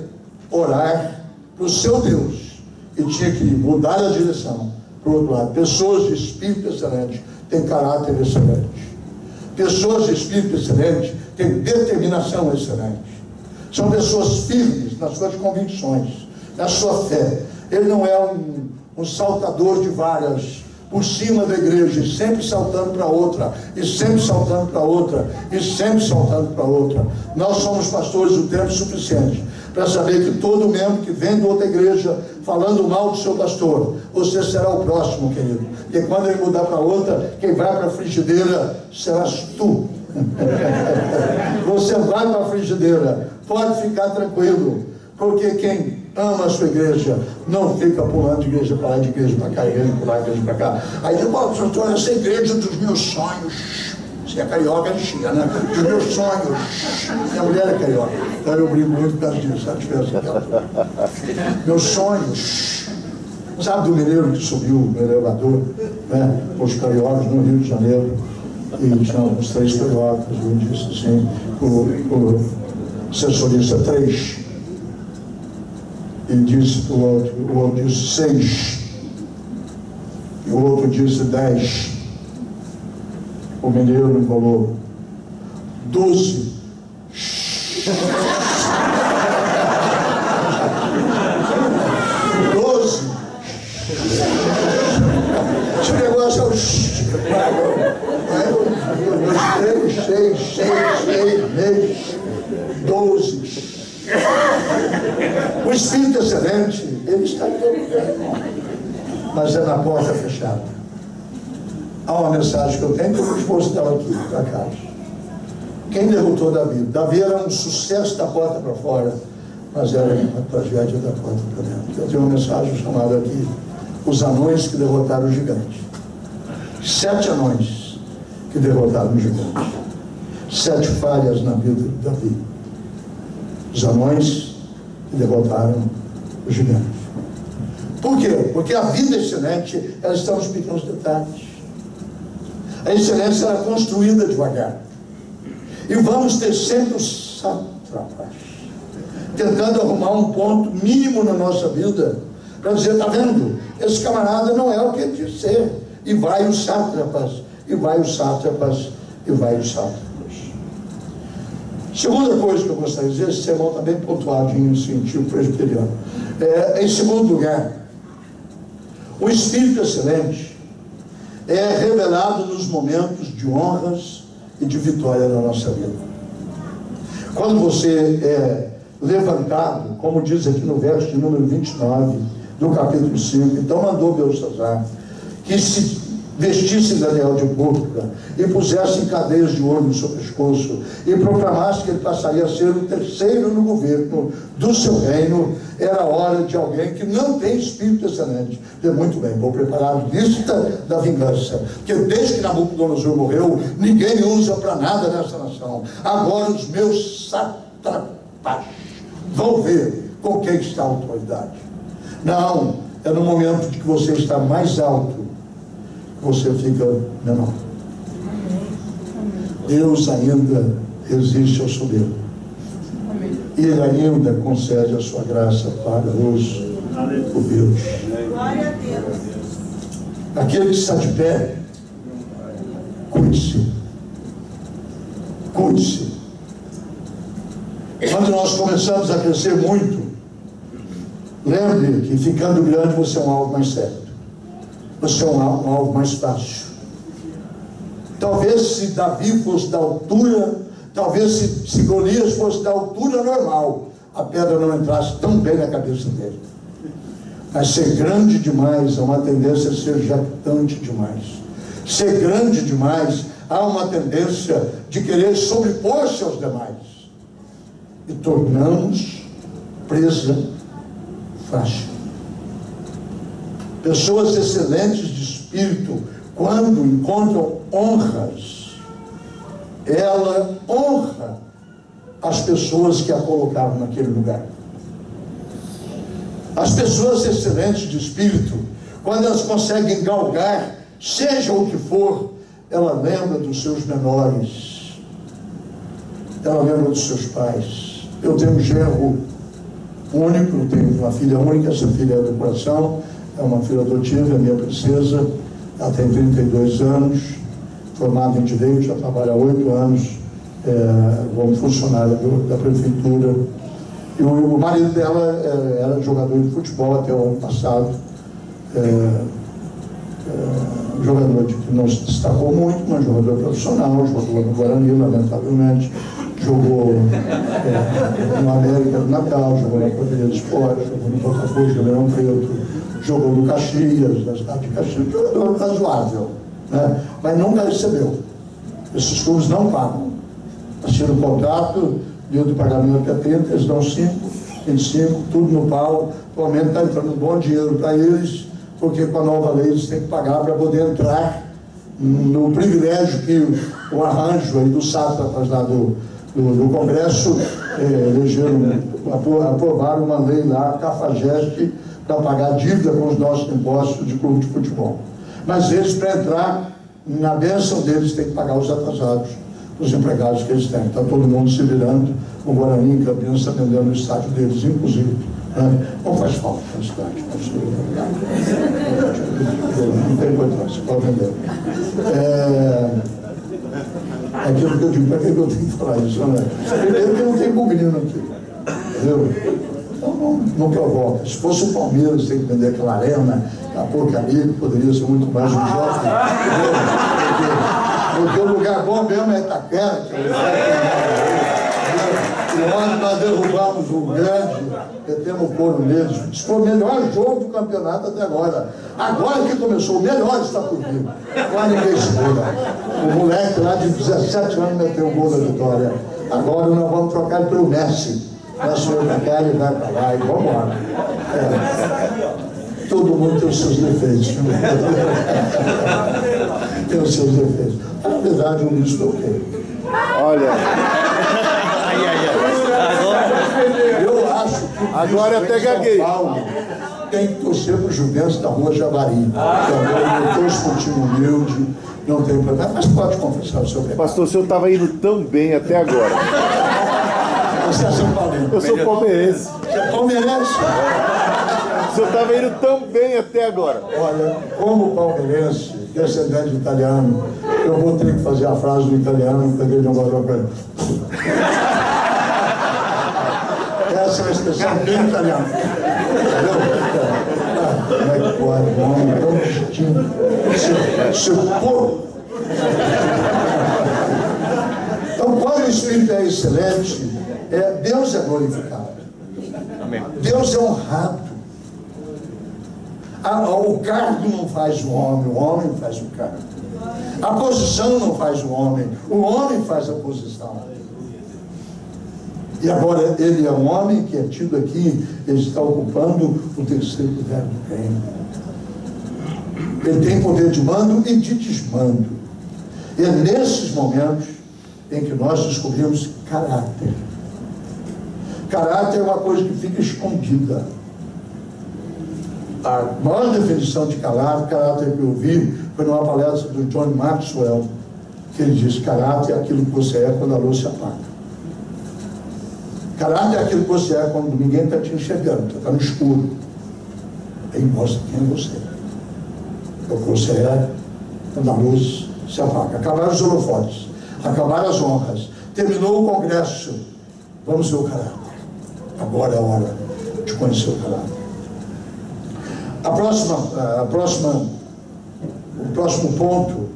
orar para o seu Deus, e tinha que mudar a direção para o outro lado. Pessoas de espírito excelente têm caráter excelente. Pessoas de espírito excelente têm determinação excelente. São pessoas firmes nas suas convicções, na sua fé. Ele não é um saltador de várias por cima da igreja, e sempre saltando para outra, e sempre saltando para outra, e sempre saltando para outra. Nós somos pastores o tempo suficiente para saber que todo membro que vem de outra igreja falando mal do seu pastor, você será o próximo, querido. E quando ele mudar para outra, quem vai para a frigideira serás tu. Você vai para a frigideira, pode ficar tranquilo, porque quem ama a sua igreja não fica pulando de igreja para lá, de igreja para cá, igreja para lá, igreja para cá. Aí diz: bom, pastor, essa é a igreja dos meus sonhos. Você é carioca, é China, né? Dos meus sonhos. Minha mulher é carioca, então eu brinco muito por causa disso, a diferença dela. Meus sonhos. Sabe do mineiro que subiu no elevador, né, com os cariocas no Rio de Janeiro, e tinha uns 3 cariocas, e eu disse assim, o assessorista 3, e disse para o outro disse 6, e o outro disse 10, o mineiro falou 12. Esse negócio é o 3, 6, 12. O Espírito excelente, ele está em todo lugar, mas é na porta fechada. Há uma mensagem que eu tenho que eu vou expor dela aqui para casa. Quem derrotou Davi? Davi era um sucesso da porta para fora, mas era uma tragédia da porta para dentro. Eu tenho uma mensagem chamada aqui: os anões que derrotaram o gigante. 7 anões que derrotaram o gigante. 7 falhas na vida de Davi. Os anões que derrotaram o gigante. Por quê? Porque a vida excelente, ela está nos pequenos detalhes. A excelência era construída devagar. E vamos ter sempre os sátrapas tentando arrumar um ponto mínimo na nossa vida para dizer: está vendo? Esse camarada não é o que ele diz ser. E vai os sátrapas, e vai os sátrapas, e vai os sátrapas. Segunda coisa que eu gostaria de dizer, esse sermão está bem pontuado em sentido presbiteriano. Em segundo lugar, o Espírito excelente é revelado nos momentos de honras e de vitória na nossa vida. Quando você é levantado, como diz aqui no verso de número 29 do capítulo 5, então mandou Beltesazar que se vestisse Daniel de púrpura e pusesse em cadeias de ouro no seu pescoço e proclamasse que ele passaria a ser o terceiro no governo do seu reino. Era hora de alguém que não tem espírito excelente dizer: muito bem, vou preparar a lista da vingança, porque desde que Nabucodonosor morreu, ninguém me usa para nada nessa nação. Agora os meus sátrapas vão ver com quem está a autoridade. Não, é no momento de que você está mais alto que você fica menor. Deus ainda resiste ao soberbo. E Ele ainda concede a sua graça para os soberbos. Glória a Deus. Aquele que está de pé, cuide-se. Cuide-se. Quando nós começamos a crescer muito, lembre que ficando grande você é um alvo mais certo. Você é um alvo mais fácil. Talvez se Davi fosse da altura, talvez se Golias fosse da altura normal, a pedra não entrasse tão bem na cabeça dele. Mas ser grande demais há uma tendência a ser jactante demais. Ser grande demais há uma tendência de querer sobrepor-se aos demais. E tornamos presa fácil. Pessoas excelentes de espírito, quando encontram honras, ela honra as pessoas que a colocaram naquele lugar. As pessoas excelentes de espírito, quando elas conseguem galgar, seja o que for, ela lembra dos seus menores, ela lembra dos seus pais. Eu tenho um genro único, eu tenho uma filha única, essa filha é do coração, é uma filha adotiva, é minha princesa, ela tem 32 anos, formada em Direito, já trabalha há 8 anos como funcionária da prefeitura. E o marido dela era jogador de futebol até o ano passado. jogador que não se destacou muito, mas jogador profissional, jogou no Guarani, lamentavelmente, jogou no América do Natal, jogou na Poderia do Esporte, jogou no Botafogo de Ribeirão Preto, jogou no Caxias, na cidade de Caxias, jogador razoável, né? Mas nunca recebeu. Esses clubes não pagam. Assina o contrato, deu de pagamento até 30, eles dão 5, 25, tudo no pau. Atualmente está entrando bom dinheiro para eles, porque com a nova lei eles têm que pagar para poder entrar no privilégio que o arranjo aí do sátrapas lá do Congresso aprovaram uma lei lá, Cafajeste, para pagar dívida com os nossos impostos de clube de futebol. Mas eles, para entrar, na bênção deles, têm que pagar os atrasados, os empregados que eles têm. Está todo mundo se virando, o Guarani em Campinas está vendendo o estádio deles, inclusive. Não faz falta na cidade, não tem importância, pode vender. É aquilo que eu digo, para que eu tenho que falar isso, né? Primeiro que não tem bobinho aqui, entendeu? Então não provoca. Se fosse o Palmeiras, tem que vender aquela arena, a porcaria, que poderia ser muito mais um jovem, porque o lugar bom mesmo é Itaquera, e onde nós derrubamos o grande, metemos o couro neles. Isso foi o melhor jogo do campeonato até agora. Agora que começou, o melhor está por vir. Agora ninguém segura. O moleque lá de 17 anos meteu o gol da vitória. Agora nós vamos trocar ele pelo Messi. Nós vamos pra cá, ele vai para lá e vamos embora. Todo mundo tem os seus defeitos. Tem os seus defeitos. Na verdade, o Luiz ok. Olha, Eu acho que agora até gaguei. São Paulo tem que torcer para o Juventus da Rua Javari. Também não tem esportivo humilde, não tem problema, mas pode confessar o seu pecado. pastor, o senhor estava indo tão bem até agora. Você é São Paulino. Eu sou palmeirense. Você é palmeirense? O senhor estava indo tão bem até agora. Olha, como palmeirense, descendente de italiano, eu vou ter que fazer a frase do italiano para ele não guardar para ele. Essa é uma expressão bem italiana. Entendeu? Como é que pode? Um homem tão distinto. Seu corpo. Então, quando o Espírito é excelente, Deus é glorificado. Amém. Deus é honrado. O cargo não faz o homem faz o cargo. A posição não faz o homem faz a posição. E agora ele é um homem que é tido aqui, ele está ocupando o terceiro lugar do reino. Ele tem poder de mando e de desmando. E é nesses momentos em que nós descobrimos caráter. Caráter é uma coisa que fica escondida. A maior definição de caráter que eu vi foi numa palestra do John Maxwell, que ele diz: caráter é aquilo que você é quando a luz se apaga. Caráter é aquilo que você é quando ninguém está te enxergando, você está no escuro. Aí mostra quem é você. É o que você é quando a luz se apaga. Acabaram os holofotes, acabaram as honras, terminou o congresso. Vamos ver o caráter. Agora é a hora de conhecer o caráter. O próximo ponto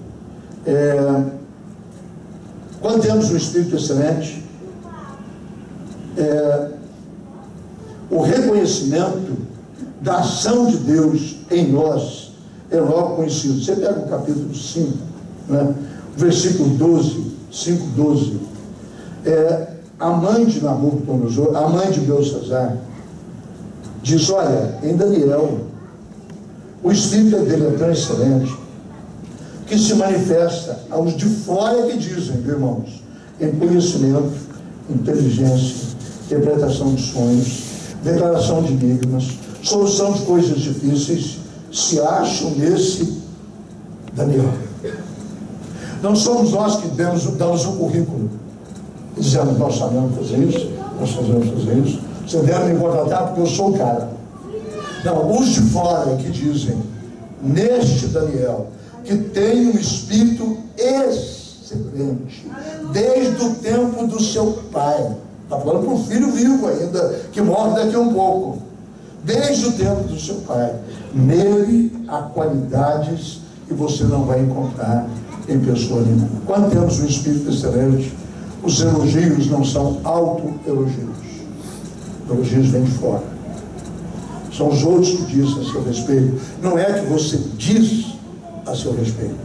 é: quando temos um espírito excelente, o reconhecimento da ação de Deus em nós é logo conhecido. Você pega o capítulo 5, né? Versículo 12, 5:12. A mãe de Nabucodonosor, a mãe de Belsazar, diz: olha, em Daniel, o espírito dele é tão excelente que se manifesta aos de fora que dizem, irmãos, em conhecimento, inteligência, interpretação de sonhos, declaração de enigmas, solução de coisas difíceis, se acham nesse Daniel. Não somos nós que damos um currículo, dizendo: nós sabemos fazer isso, nós sabemos fazer isso, você deve me contratar porque eu sou o cara. Não, os de fora que dizem, neste Daniel, que tem um espírito excelente, desde o tempo do seu pai. Está falando para um filho vivo ainda, que morre daqui a um pouco. Desde o tempo do seu pai. Nele há qualidades que você não vai encontrar em pessoa nenhuma. Quando temos um espírito excelente, os elogios não são auto-elogios. Elogios vêm de fora. São os outros que dizem a seu respeito. Não é que você diz a seu respeito.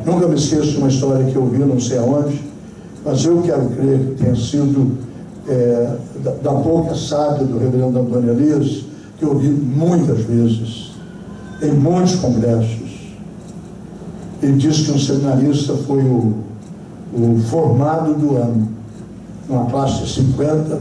Nunca me esqueço de uma história que eu vi, não sei aonde, mas eu quero crer que tenha sido da boca sábia do reverendo Antônio Elias, que eu ouvi muitas vezes, em muitos congressos. Ele diz que um seminarista foi o formado do ano, numa classe de 50,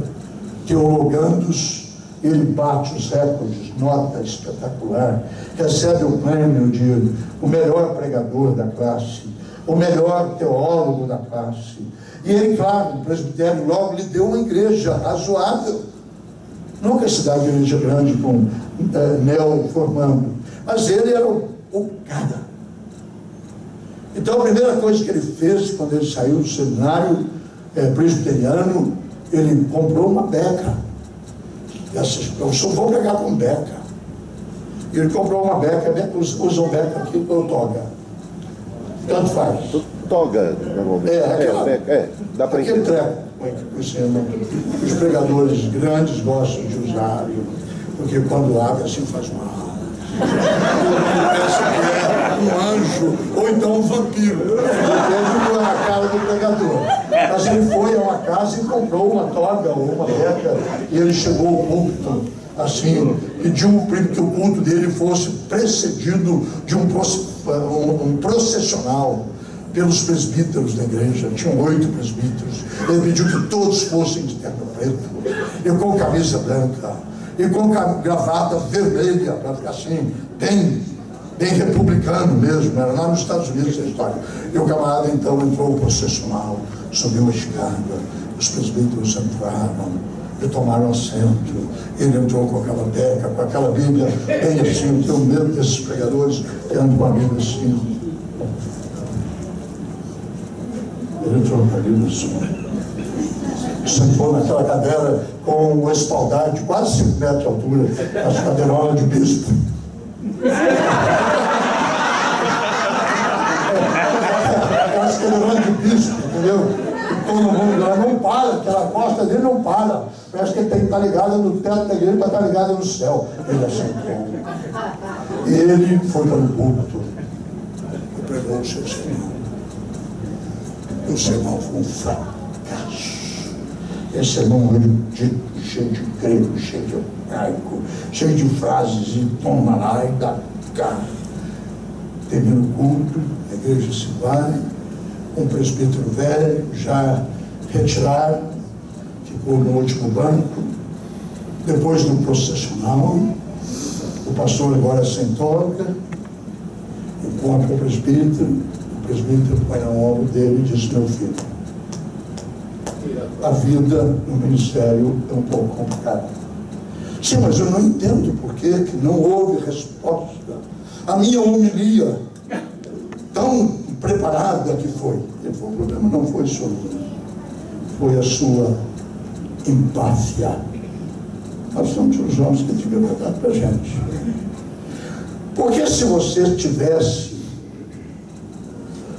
teologandos, ele bate os recordes, nota espetacular, recebe o prêmio de o melhor pregador da classe, o melhor teólogo da classe. E ele, claro, o presbitério logo lhe deu uma igreja razoável. Nunca se dá uma igreja grande com neo-formando, mas ele era o cara. Então a primeira coisa que ele fez, quando ele saiu do seminário presbiteriano, ele comprou uma beca. Eu só vou pegar com beca. Ele comprou uma beca, usam beca aqui ou toga. Tanto faz. Toga, normalmente. Dá para aquele entender. treco. Os pregadores grandes gostam de usar, porque quando abre assim faz mal. Parece que é um anjo, ou então um vampiro. Depende da cara do pregador. Mas ele foi a uma casa e comprou uma toga ou uma beca, e ele chegou ao púlpito assim, pediu que o culto dele fosse precedido de um processional pelos presbíteros da igreja. Tinham 8 presbíteros. Ele pediu que todos fossem de terno preto, e com camisa branca, e com gravata vermelha, para ficar assim, bem republicano mesmo. Era lá nos Estados Unidos essa história. E o camarada então entrou o processional, subiu a escada, os presbíteros entraram e tomaram assento. Ele entrou com aquela beca, com aquela Bíblia bem assim. Eu tenho medo desses pregadores que andam com a Bíblia assim. Ele entrou com a Bíblia assim, sentou naquela cadeira com o espaldar de quase 5 metros de altura, as cadeirolas de bispo. Aquelas cadeirolas de bispo, entendeu? E todo mundo lá não para, aquela costa dele não para. Parece que ele tem que estar ligado no teto da igreja para estar ligado no céu. Ele assentou. E ele foi para o púlpito e pregou o seu sermão. E o sermão foi um fracasso. Esse sermão cheio de grego, cheio de hebraico, cheio de frases e toma lá e dá cá. Termina o culto, a igreja se vai, um presbítero velho, já retirado, ficou no último banco. Depois do processional, o pastor agora sem toga, encontra o presbítero põe na ombro dele e diz: meu filho, a vida no ministério é um pouco complicada. Sim, mas eu não entendo por que não houve resposta. A minha homilia, tão preparada que foi. O problema não foi sua, foi a sua empáfia. Nós somos os homens que tivemos verdade para a gente. Porque se você tivesse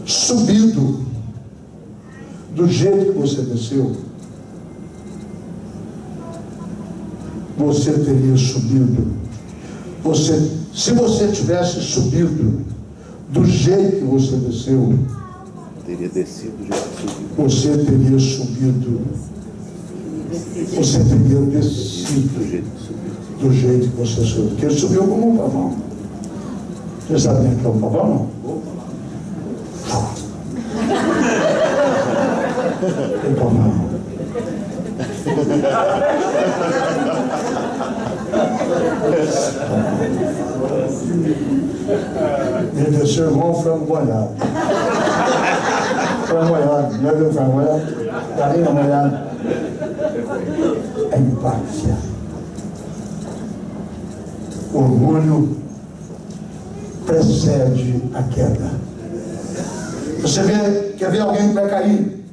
subido do jeito que você desceu, você teria subido. Se você tivesse subido do jeito que você desceu, Teria descido do jeito que subiu. você teria subido. Você teria descido Do jeito que subiu. do jeito que você subiu. Porque ele subiu como um pavão. Você sabe o que é um pavão, não? Um pavão. Ele desceu igual um frango molhado. Frango molhado. Já viu frango molhado? Galinha molhada. É empáfia. Orgulho precede a queda. Você quer ver alguém que vai cair?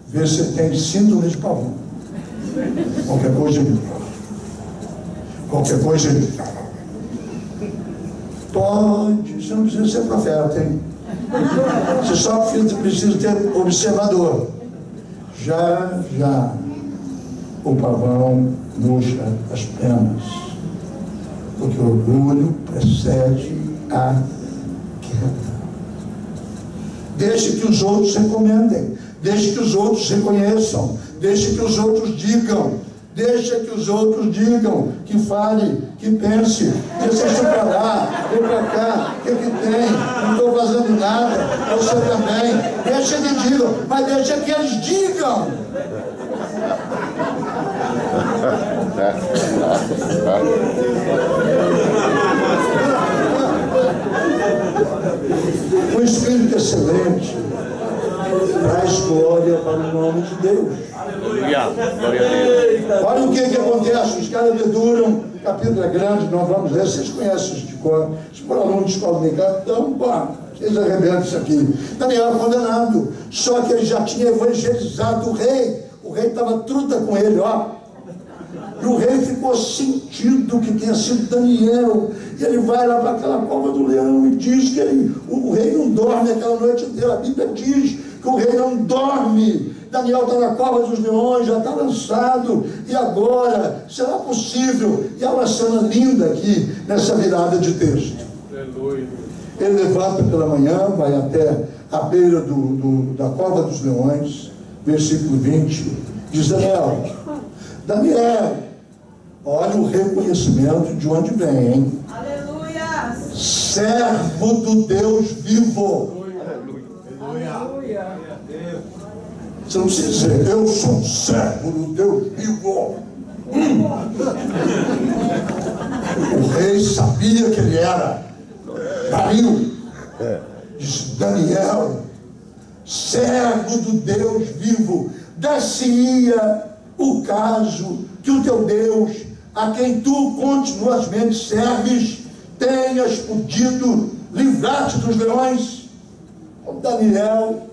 Vê se tem síndrome de pavão. Qualquer coisa ele Pode, você não precisa ser profeta, hein? Você só precisa ter observador. Já o pavão murcha as penas, porque o orgulho precede a queda. Deixe que os outros recomendem, deixe que os outros reconheçam, deixe que os outros digam, deixe que os outros digam, que fale, que pense, deixa isso para lá, vem para cá, o que tem? Não estou fazendo nada, você também, deixa que digam, mas deixa que eles digam. Um espírito excelente traz glória para o nome de Deus. Olha o que acontece, os caras deduram, o capítulo é grande, não vamos ler, vocês conhecem os de cor, se for aluno de escola militar, então, vocês arrebentam isso aqui. Daniel é condenado, só que ele já tinha evangelizado o rei estava truta com ele, e o rei ficou sentido que tinha sido Daniel, e ele vai lá para aquela cova do leão e diz que o rei não dorme aquela noite inteira. A Bíblia diz que o rei não dorme. Daniel está na cova dos leões, já está lançado, e agora será possível? E há uma cena linda aqui nessa virada de texto. Ele levanta pela manhã, vai até a beira da cova dos leões, versículo 20, diz: Daniel, olha o reconhecimento de onde vem, hein? Aleluia! Servo do Deus vivo. Aleluia! Você não precisa dizer, eu sou servo do Deus vivo. O rei sabia que ele era Dario. Diz: Daniel, servo do Deus vivo, dar-se-ia o caso que o teu Deus, a quem tu continuamente serves, tenhas podido livrar-te dos leões. O Daniel,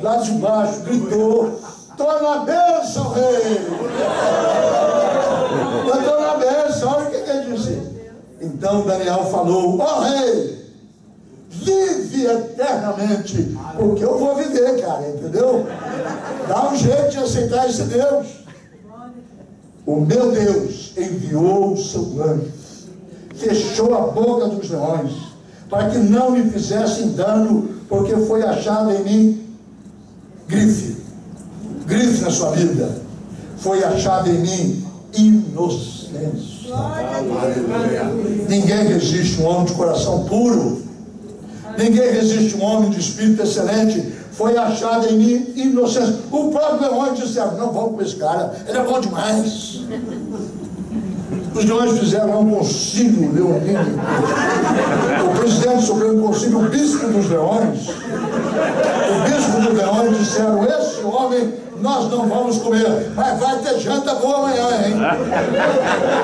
lá de baixo, gritou: estou na bênção, rei! Eu estou na bênção. Olha o que ele disse. Então Daniel falou: ó rei, vive eternamente, porque eu vou viver, cara, entendeu? Dá um jeito de aceitar esse Deus. O meu Deus enviou o seu anjo, fechou a boca dos leões, para que não me fizessem dano, porque foi achado em mim grife na sua vida, foi achado em mim inocência. Ninguém resiste um homem de coração puro, ninguém resiste um homem de espírito excelente. Foi achado em mim inocência. O próprio leões disseram: não vamos com esse cara, ele é bom demais. Os leões fizeram um concílio leonino. O presidente do Supremo Conselho, o bispo dos leões, disseram: esse homem nós não vamos comer, mas vai ter janta boa amanhã, hein?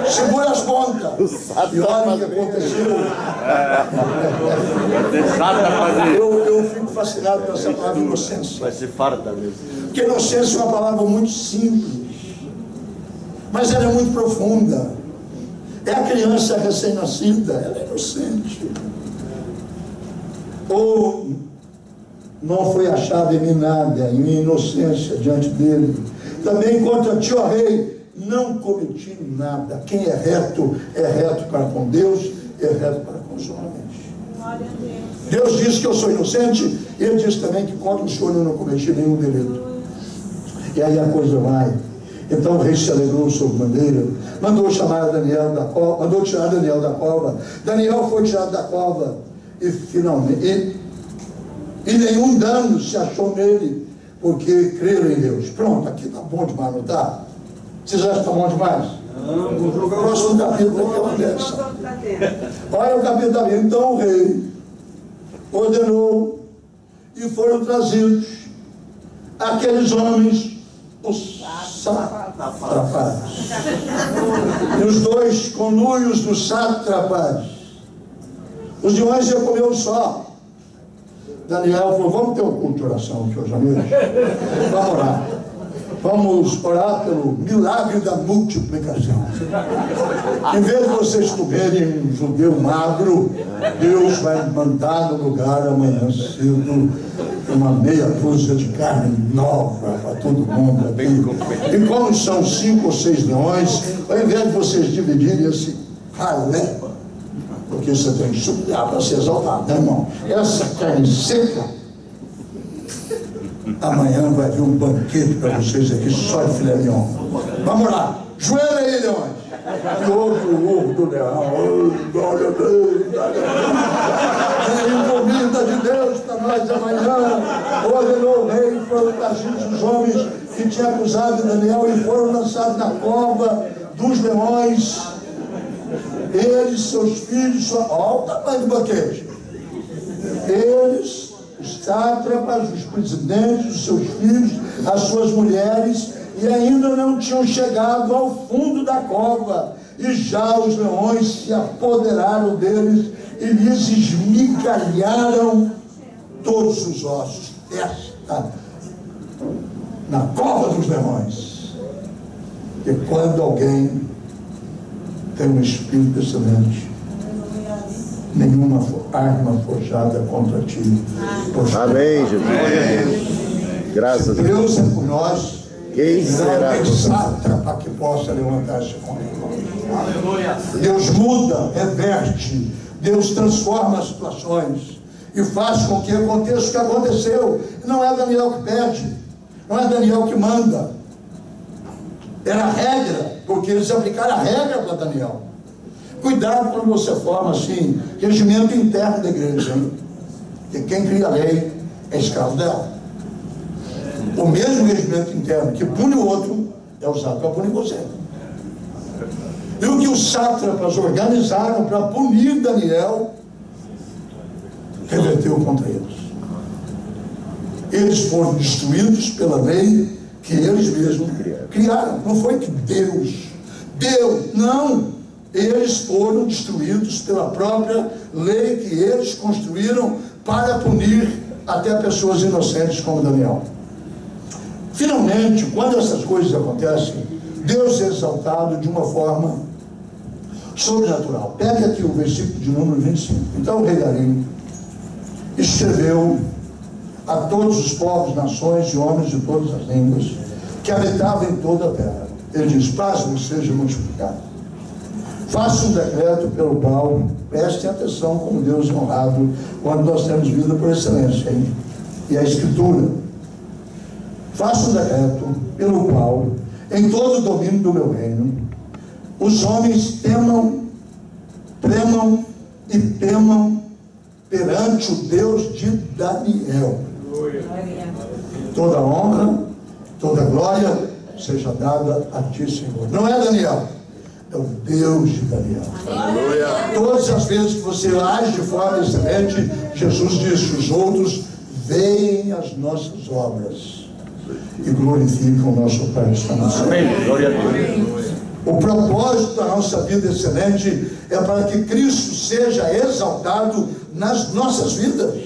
Segura as pontas. E olha o que aconteceu. Eu fico fascinado com essa palavra inocência. Vai ser farta mesmo. Porque inocência é uma palavra muito simples, mas ela é muito profunda. É a criança recém-nascida, ela é inocente. Ou não foi achado em mim nada, em minha inocência diante dele. Também contra ti, ó rei, não cometi nada. Quem é reto para com Deus, é reto para com os homens. Deus diz que eu sou inocente, e ele diz também que contra o Senhor eu não cometi nenhum delito. E aí a coisa vai. Então o rei se alegrou sob bandeira, mandou tirar Daniel da cova. Daniel foi tirado da cova, e finalmente, e nenhum dano se achou nele, porque creram em Deus. Pronto, aqui está bom demais, não está? Vocês acham que está bom demais? O próximo capítulo aqui é uma dessa. Olha o capítulo da Bíblia. Então o rei ordenou, e foram trazidos aqueles homens, os sátrapas, e os dois conluios dos sátrapas. Os leões iam comer um só. Daniel falou: vamos ter um culto de oração aqui hoje à noite. Vamos orar. Vamos orar pelo milagre da multiplicação. Em vez de vocês comerem um judeu magro, Deus vai mandar no lugar amanhã cedo uma meia dúzia de carne nova para todo mundo aqui. E como são 5 ou 6 leões, ao invés de vocês dividirem esse ralé, porque você tem que subir para ser exaltado, né, irmão? Essa carne seca, amanhã vai vir um banquete para vocês aqui só de filé mignon. Vamos lá, joelho aí, leões. E ouve o urro do leão. Glória a Deus. Encomenda de Deus para nós amanhã. Ordenou o rei, foram trazidos os homens que tinham acusado Daniel e foram lançados na cova dos leões. Eles, seus filhos, olha o tamanho do banquete. Eles, os sátrapas, os presidentes, os seus filhos, as suas mulheres, e ainda não tinham chegado ao fundo da cova, e já os leões se apoderaram deles e lhes esmigalharam todos os ossos. Esta, na cova dos leões. E quando alguém tem um espírito excelente, nenhuma arma forjada contra ti. Amém, Jesus. Graças a Deus. Deus é por nós. Quem será Não tem sátrapa que possa levantar-se contra nós. Deus muda, reverte, Deus transforma as situações e faz com que aconteça o que aconteceu. Não é Daniel que pede, não é Daniel que manda. Era a regra, porque eles aplicaram a regra para Daniel. Cuidado quando você forma assim, regimento interno da igreja, hein? Porque quem cria a lei é escravo dela. O mesmo regimento interno que pune o outro é usado para punir você. E o que os sátrapas organizaram para punir Daniel reverteu contra eles. Eles foram destruídos pela lei que eles mesmos criaram. Não foi que Deus deu, não. Eles foram destruídos pela própria lei que eles construíram para punir até pessoas inocentes como Daniel. Finalmente, quando essas coisas acontecem, Deus é exaltado de uma forma sobrenatural. Pega aqui o versículo de número 25. Então o rei Dario escreveu a todos os povos, nações e homens de todas as línguas que habitavam em toda a terra. Ele diz: paz-vos seja multiplicado. Faça um decreto pelo qual prestem atenção como Deus é honrado quando nós temos vida por excelência, hein? E a Escritura. Faça um decreto pelo qual, em todo o domínio do meu reino, os homens temam, tremam e temam perante o Deus de Daniel. Toda honra, toda glória seja dada a ti, Senhor. Não é Daniel, é o Deus de Daniel. Aleluia. Todas as vezes que você age de forma excelente, Jesus disse: os outros veem as nossas obras e glorificam o nosso Pai que está no céu. Amém. Glória a Deus. O propósito da nossa vida excelente é para que Cristo seja exaltado nas nossas vidas.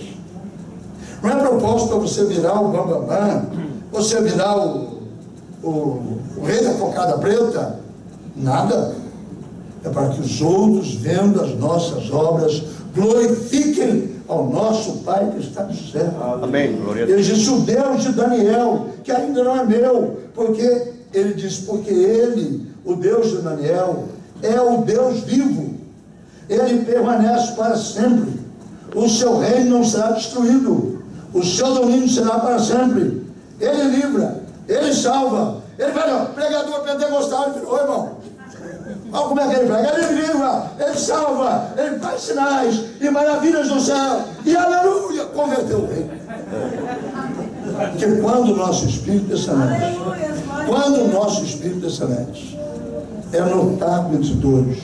Não é propósito para você virar o bambambam, você virar o rei da cocada preta. Nada. É para que os outros, vendo as nossas obras, glorifiquem ao nosso Pai que está no céu. Amém. Glória a Deus. Ele disse: o Deus de Daniel, que ainda não é meu, porque ele diz: porque ele, o Deus de Daniel, é o Deus vivo, ele permanece para sempre, o seu reino não será destruído, o seu domínio será para sempre, ele livra, ele salva. Ele vai, pregador pentecostal, ele virou, irmão. Olha como é que ele prega. Ele livra, ele salva, ele faz sinais e maravilhas no céu. E aleluia, converteu o rei. Porque quando o nosso espírito é excelente, quando o nosso espírito é excelente, é notável de todos,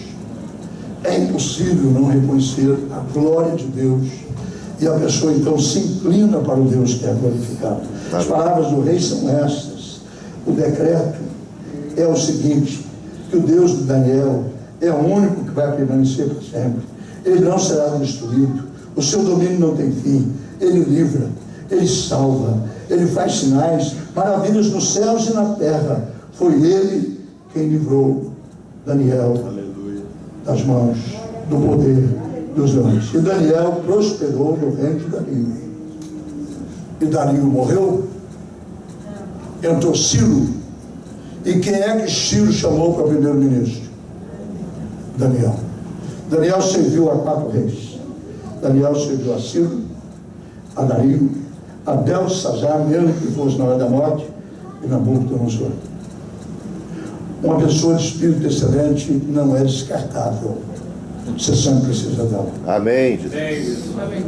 é impossível não reconhecer a glória de Deus. E a pessoa então se inclina para o Deus que é glorificado. As palavras do rei são estas. O decreto é o seguinte: que o Deus de Daniel é o único que vai permanecer para sempre. Ele não será destruído, o seu domínio não tem fim, ele livra, Ele salva, Ele faz sinais, maravilhas nos céus e na terra. Foi Ele quem livrou Daniel das mãos do poder dos leões. E Daniel prosperou no reino de Dario. E Dario morreu, entrou Ciro. E quem é que Ciro chamou para primeiro-ministro? Daniel. Daniel serviu a 4 reis. Daniel serviu a Ciro, a Dario, a Belsazar, mesmo que fosse na hora da morte, e Nabucodonosor. Uma pessoa de espírito excelente não é descartável. Você sempre precisa dela. Amém.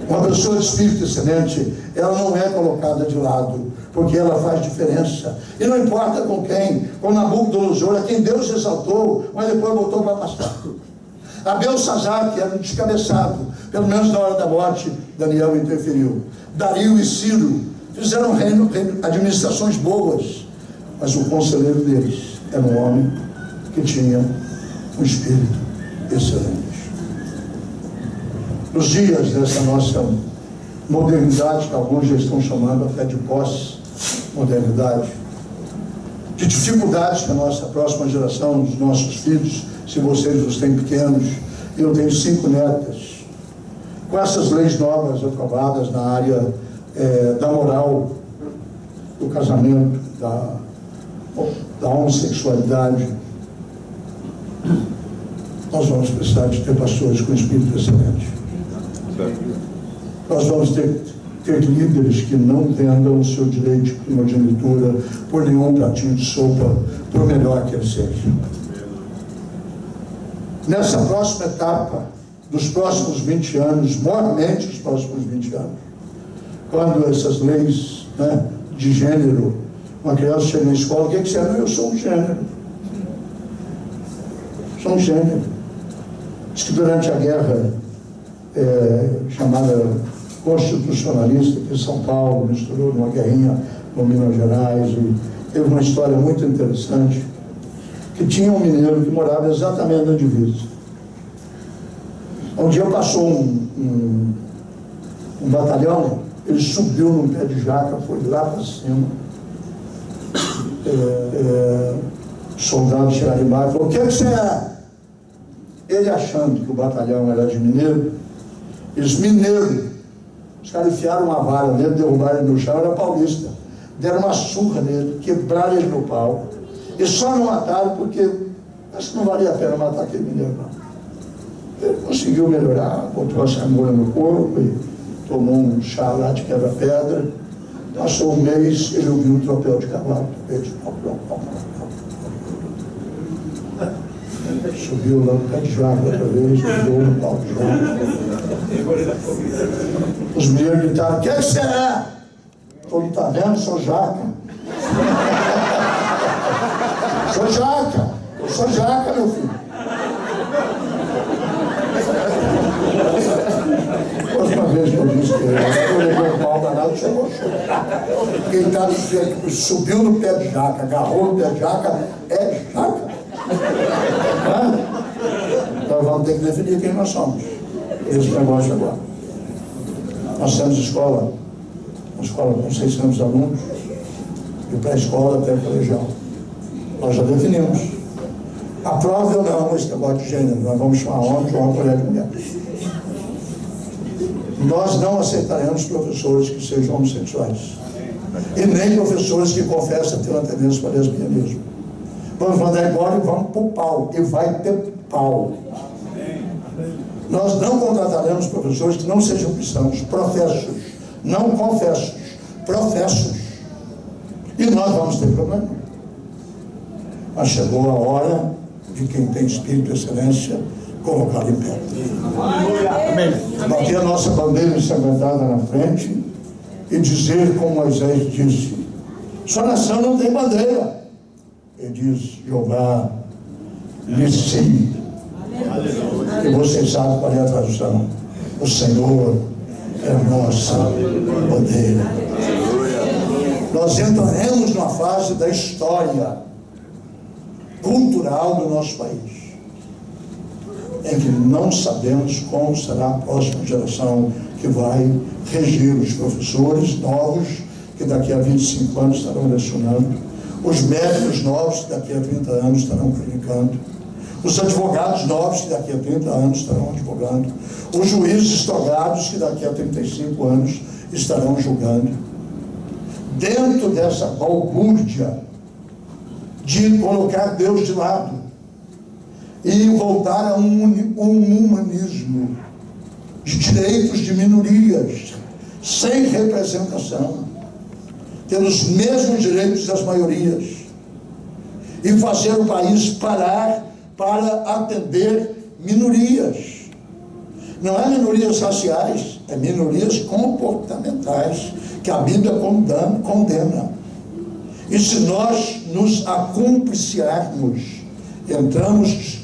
Uma pessoa de espírito excelente, ela não é colocada de lado, porque ela faz diferença. E não importa com quem, com Nabucodonosor, a quem Deus exaltou, mas depois voltou para pastar. A Belsazar, que era um descabeçado, pelo menos na hora da morte, Daniel interferiu. Dario e Ciro fizeram administrações boas, mas o conselheiro deles era um homem que tinha um espírito excelente. Nos dias dessa nossa modernidade, que alguns já estão chamando até de pós-modernidade, de dificuldades que a nossa próxima geração, os nossos filhos, se vocês os têm pequenos, eu tenho 5 netas, com essas leis novas aprovadas na área da moral, do casamento, da homossexualidade, nós vamos precisar de ter pastores com espírito excelente. Nós vamos ter líderes que não vendam o seu direito de primogenitura por nenhum pratinho de sopa, por melhor que ele seja. Nessa próxima etapa, dos próximos 20 anos, mormente os próximos 20 anos, quando essas leis, né, de gênero, uma criança chega na escola, o que você é? Eu sou um gênero. Sou um gênero. Diz que durante a guerra chamada constitucionalista, que São Paulo misturou numa guerrinha com Minas Gerais, e teve uma história muito interessante, que tinha um mineiro que morava exatamente na divisa. Um dia passou um batalhão, ele subiu num pé de jaca, foi lá para cima. Soldado chegaram embaixo e falou: o que você é? Ele, achando que o batalhão era de mineiro, eles, mineiro, os caras enfiaram uma vara nele, derrubaram ele no chão, era paulista, deram uma surra nele, quebraram ele no pau, e só não mataram porque acho que não valia a pena matar aquele mineiro, não. Ele conseguiu melhorar, botou a samura no corpo e tomou um chá lá de quebra-pedra. Passou um mês, ele ouviu um tropel de cavalo. Subiu lá no pé de jaca outra vez, subiu no pau de jaca. Os meninos gritaram: o que você é? Falei: tá vendo, sou jaca. Sou jaca. Eu sou jaca, meu filho. A próxima vez que eu disse que eu levei um pau danado, chegou show. Quem está dizendo que subiu no pé de jaca, agarrou no pé de jaca, é jaca. Nós vamos ter que definir quem nós somos. Esse negócio agora. Nós temos escola, uma escola com 600 alunos, de pré-escola até colegial. Nós já definimos. Aprova ou não esse negócio de gênero. Nós vamos chamar homem, chamar mulher de mulher. Nós não aceitaremos professores que sejam homossexuais. E nem professores que confessam ter uma tendência para lesbianismo. Vamos mandar embora e vamos para o pau. E vai ter pau. Nós não contrataremos professores que não sejam cristãos, professos, não confessos, professos. E nós vamos ter problema. Mas chegou a hora de quem tem espírito de excelência colocar em pé. Bater a nossa bandeira ensanguentada na frente e dizer como Moisés disse: sua nação não tem bandeira. Ele diz: Jeová Nissi. E vocês sabem qual é a tradução: o Senhor é a nossa bandeira. Nós entraremos numa fase da história cultural do nosso país, em que não sabemos como será a próxima geração que vai regir os professores novos, que daqui a 25 anos estarão lecionando, os médicos novos, que daqui a 30 anos estarão clinicando, os advogados novos, que daqui a 30 anos estarão advogando, os juízes togados, que daqui a 35 anos estarão julgando. Dentro dessa balbúrdia de colocar Deus de lado e voltar a um humanismo de direitos de minorias, sem representação, ter os mesmos direitos das maiorias e fazer o país parar para atender minorias. Não é minorias raciais, é minorias comportamentais que a Bíblia condena. E se nós nos acompliciarmos, entramos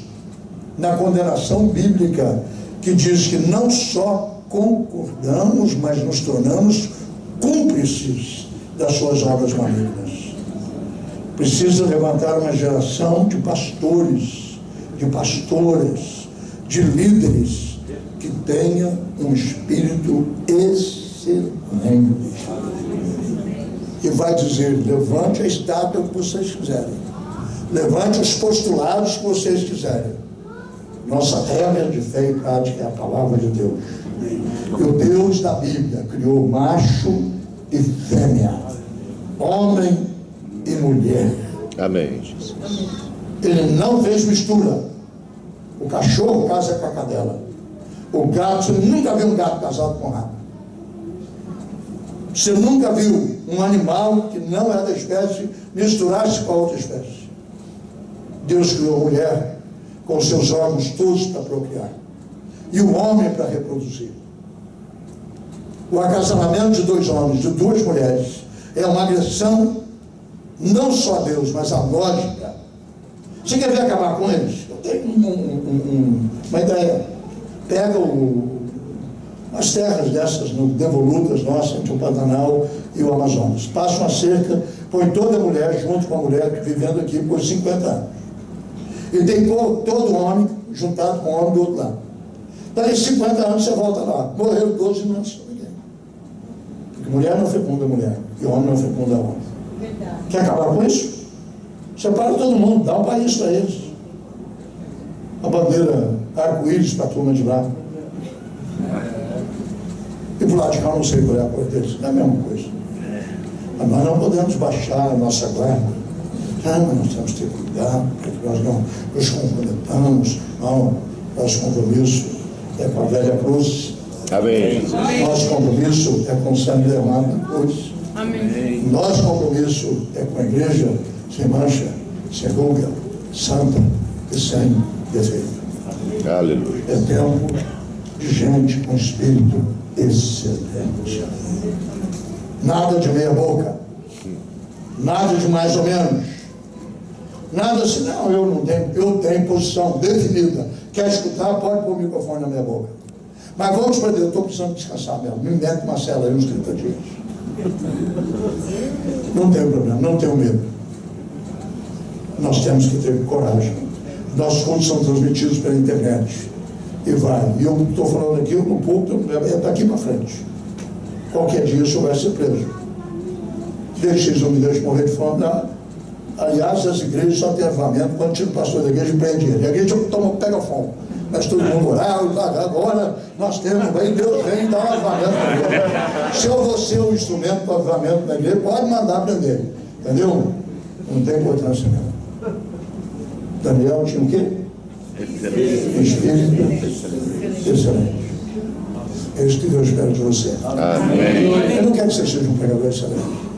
na condenação bíblica, que diz que não só concordamos, mas nos tornamos cúmplices das suas obras malignas. Precisa levantar uma geração de pastores, de pastoras, de líderes que tenha um espírito excelente. E vai dizer: levante a estátua que vocês quiserem, levante os postulados que vocês quiserem. Nossa regra de fé e prática é a palavra de Deus. E o Deus da Bíblia criou macho e fêmea, homem e mulher. Amém, Jesus. Ele não fez mistura. O cachorro casa com a cadela. O gato, você nunca viu um gato casado com um rato. Você nunca viu um animal que não é da espécie misturar-se com a outra espécie. Deus criou a mulher com seus órgãos todos para procriar, e o homem para reproduzir. O acasalamento de dois homens, de duas mulheres, é uma agressão não só a Deus, mas à lógica. Você quer ver acabar com eles? Eu tenho uma ideia. Pega as terras dessas devolutas nossas, entre o Pantanal e o Amazonas. Passa uma cerca, põe toda a mulher junto com a mulher vivendo aqui por 50 anos. E tem todo homem juntado com o homem do outro lado. Daí 50 anos você volta lá. Morreram todos e não nasceu ninguém. Porque mulher não fecunda mulher e homem não fecunda homem. Verdade. Quer acabar com isso? Separa todo mundo, dá um país para eles. A bandeira arco-íris para a turma de lá. E pro lado de cá eu não sei qual é a cor deles. É a mesma coisa. Mas nós não podemos baixar a nossa guarda. Mas nós temos que ter cuidado, porque nós não nos comprometamos. Não, nosso compromisso é com a velha cruz. Amém. Nosso compromisso é com o sangue derramado na cruz. Amém. Nosso compromisso é com a igreja sem mancha, sem ruga, santa e sem defeito. Aleluia. É tempo de gente com espírito excelente. Nada de meia boca. Nada de mais ou menos. Nada assim, não, eu tenho posição definida. Quer escutar, pode pôr o microfone na minha boca. Mas vamos para Deus, eu estou precisando descansar mesmo. Me mete uma cela aí uns 30 dias. Não tenho problema, não tenho medo. Nós temos que ter coragem. Nossos cultos são transmitidos pela internet. E vai. E eu estou falando aqui no púlpito, é daqui para frente. Qualquer dia o senhor vai ser preso. Deixe não me deixe morrer de fome, não. Aliás, as igrejas só têm avivamento quando tira o pastor da igreja e prende ele. A igreja pega fome. Mas todo mundo orar, agora nós temos, aí Deus vem e dá um avivamento. Se eu vou ser o instrumento do avivamento da igreja, pode mandar prender. Entendeu? Não tem importância mesmo. Daniel tinha o quê? Espírito excelente. É isso que Deus espera de você. Amém. Eu não quero que você seja um pregador excelente.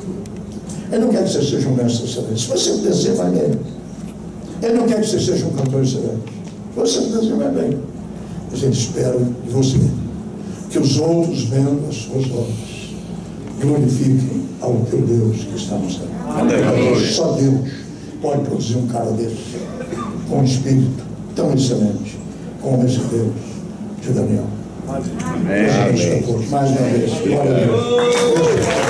Eu não quero que você seja um mestre excelente. Se você puder, vai bem. Eu não quero que você seja um cantor excelente. Se você puder, vai bem. Mas ele espera de você que os outros, vendo as suas obras, glorifiquem ao teu Deus que está no céu. Só Deus pode produzir um cara desse, com um espírito tão excelente como esse Deus de Daniel. Amém. Mais uma vez. Glória a Deus.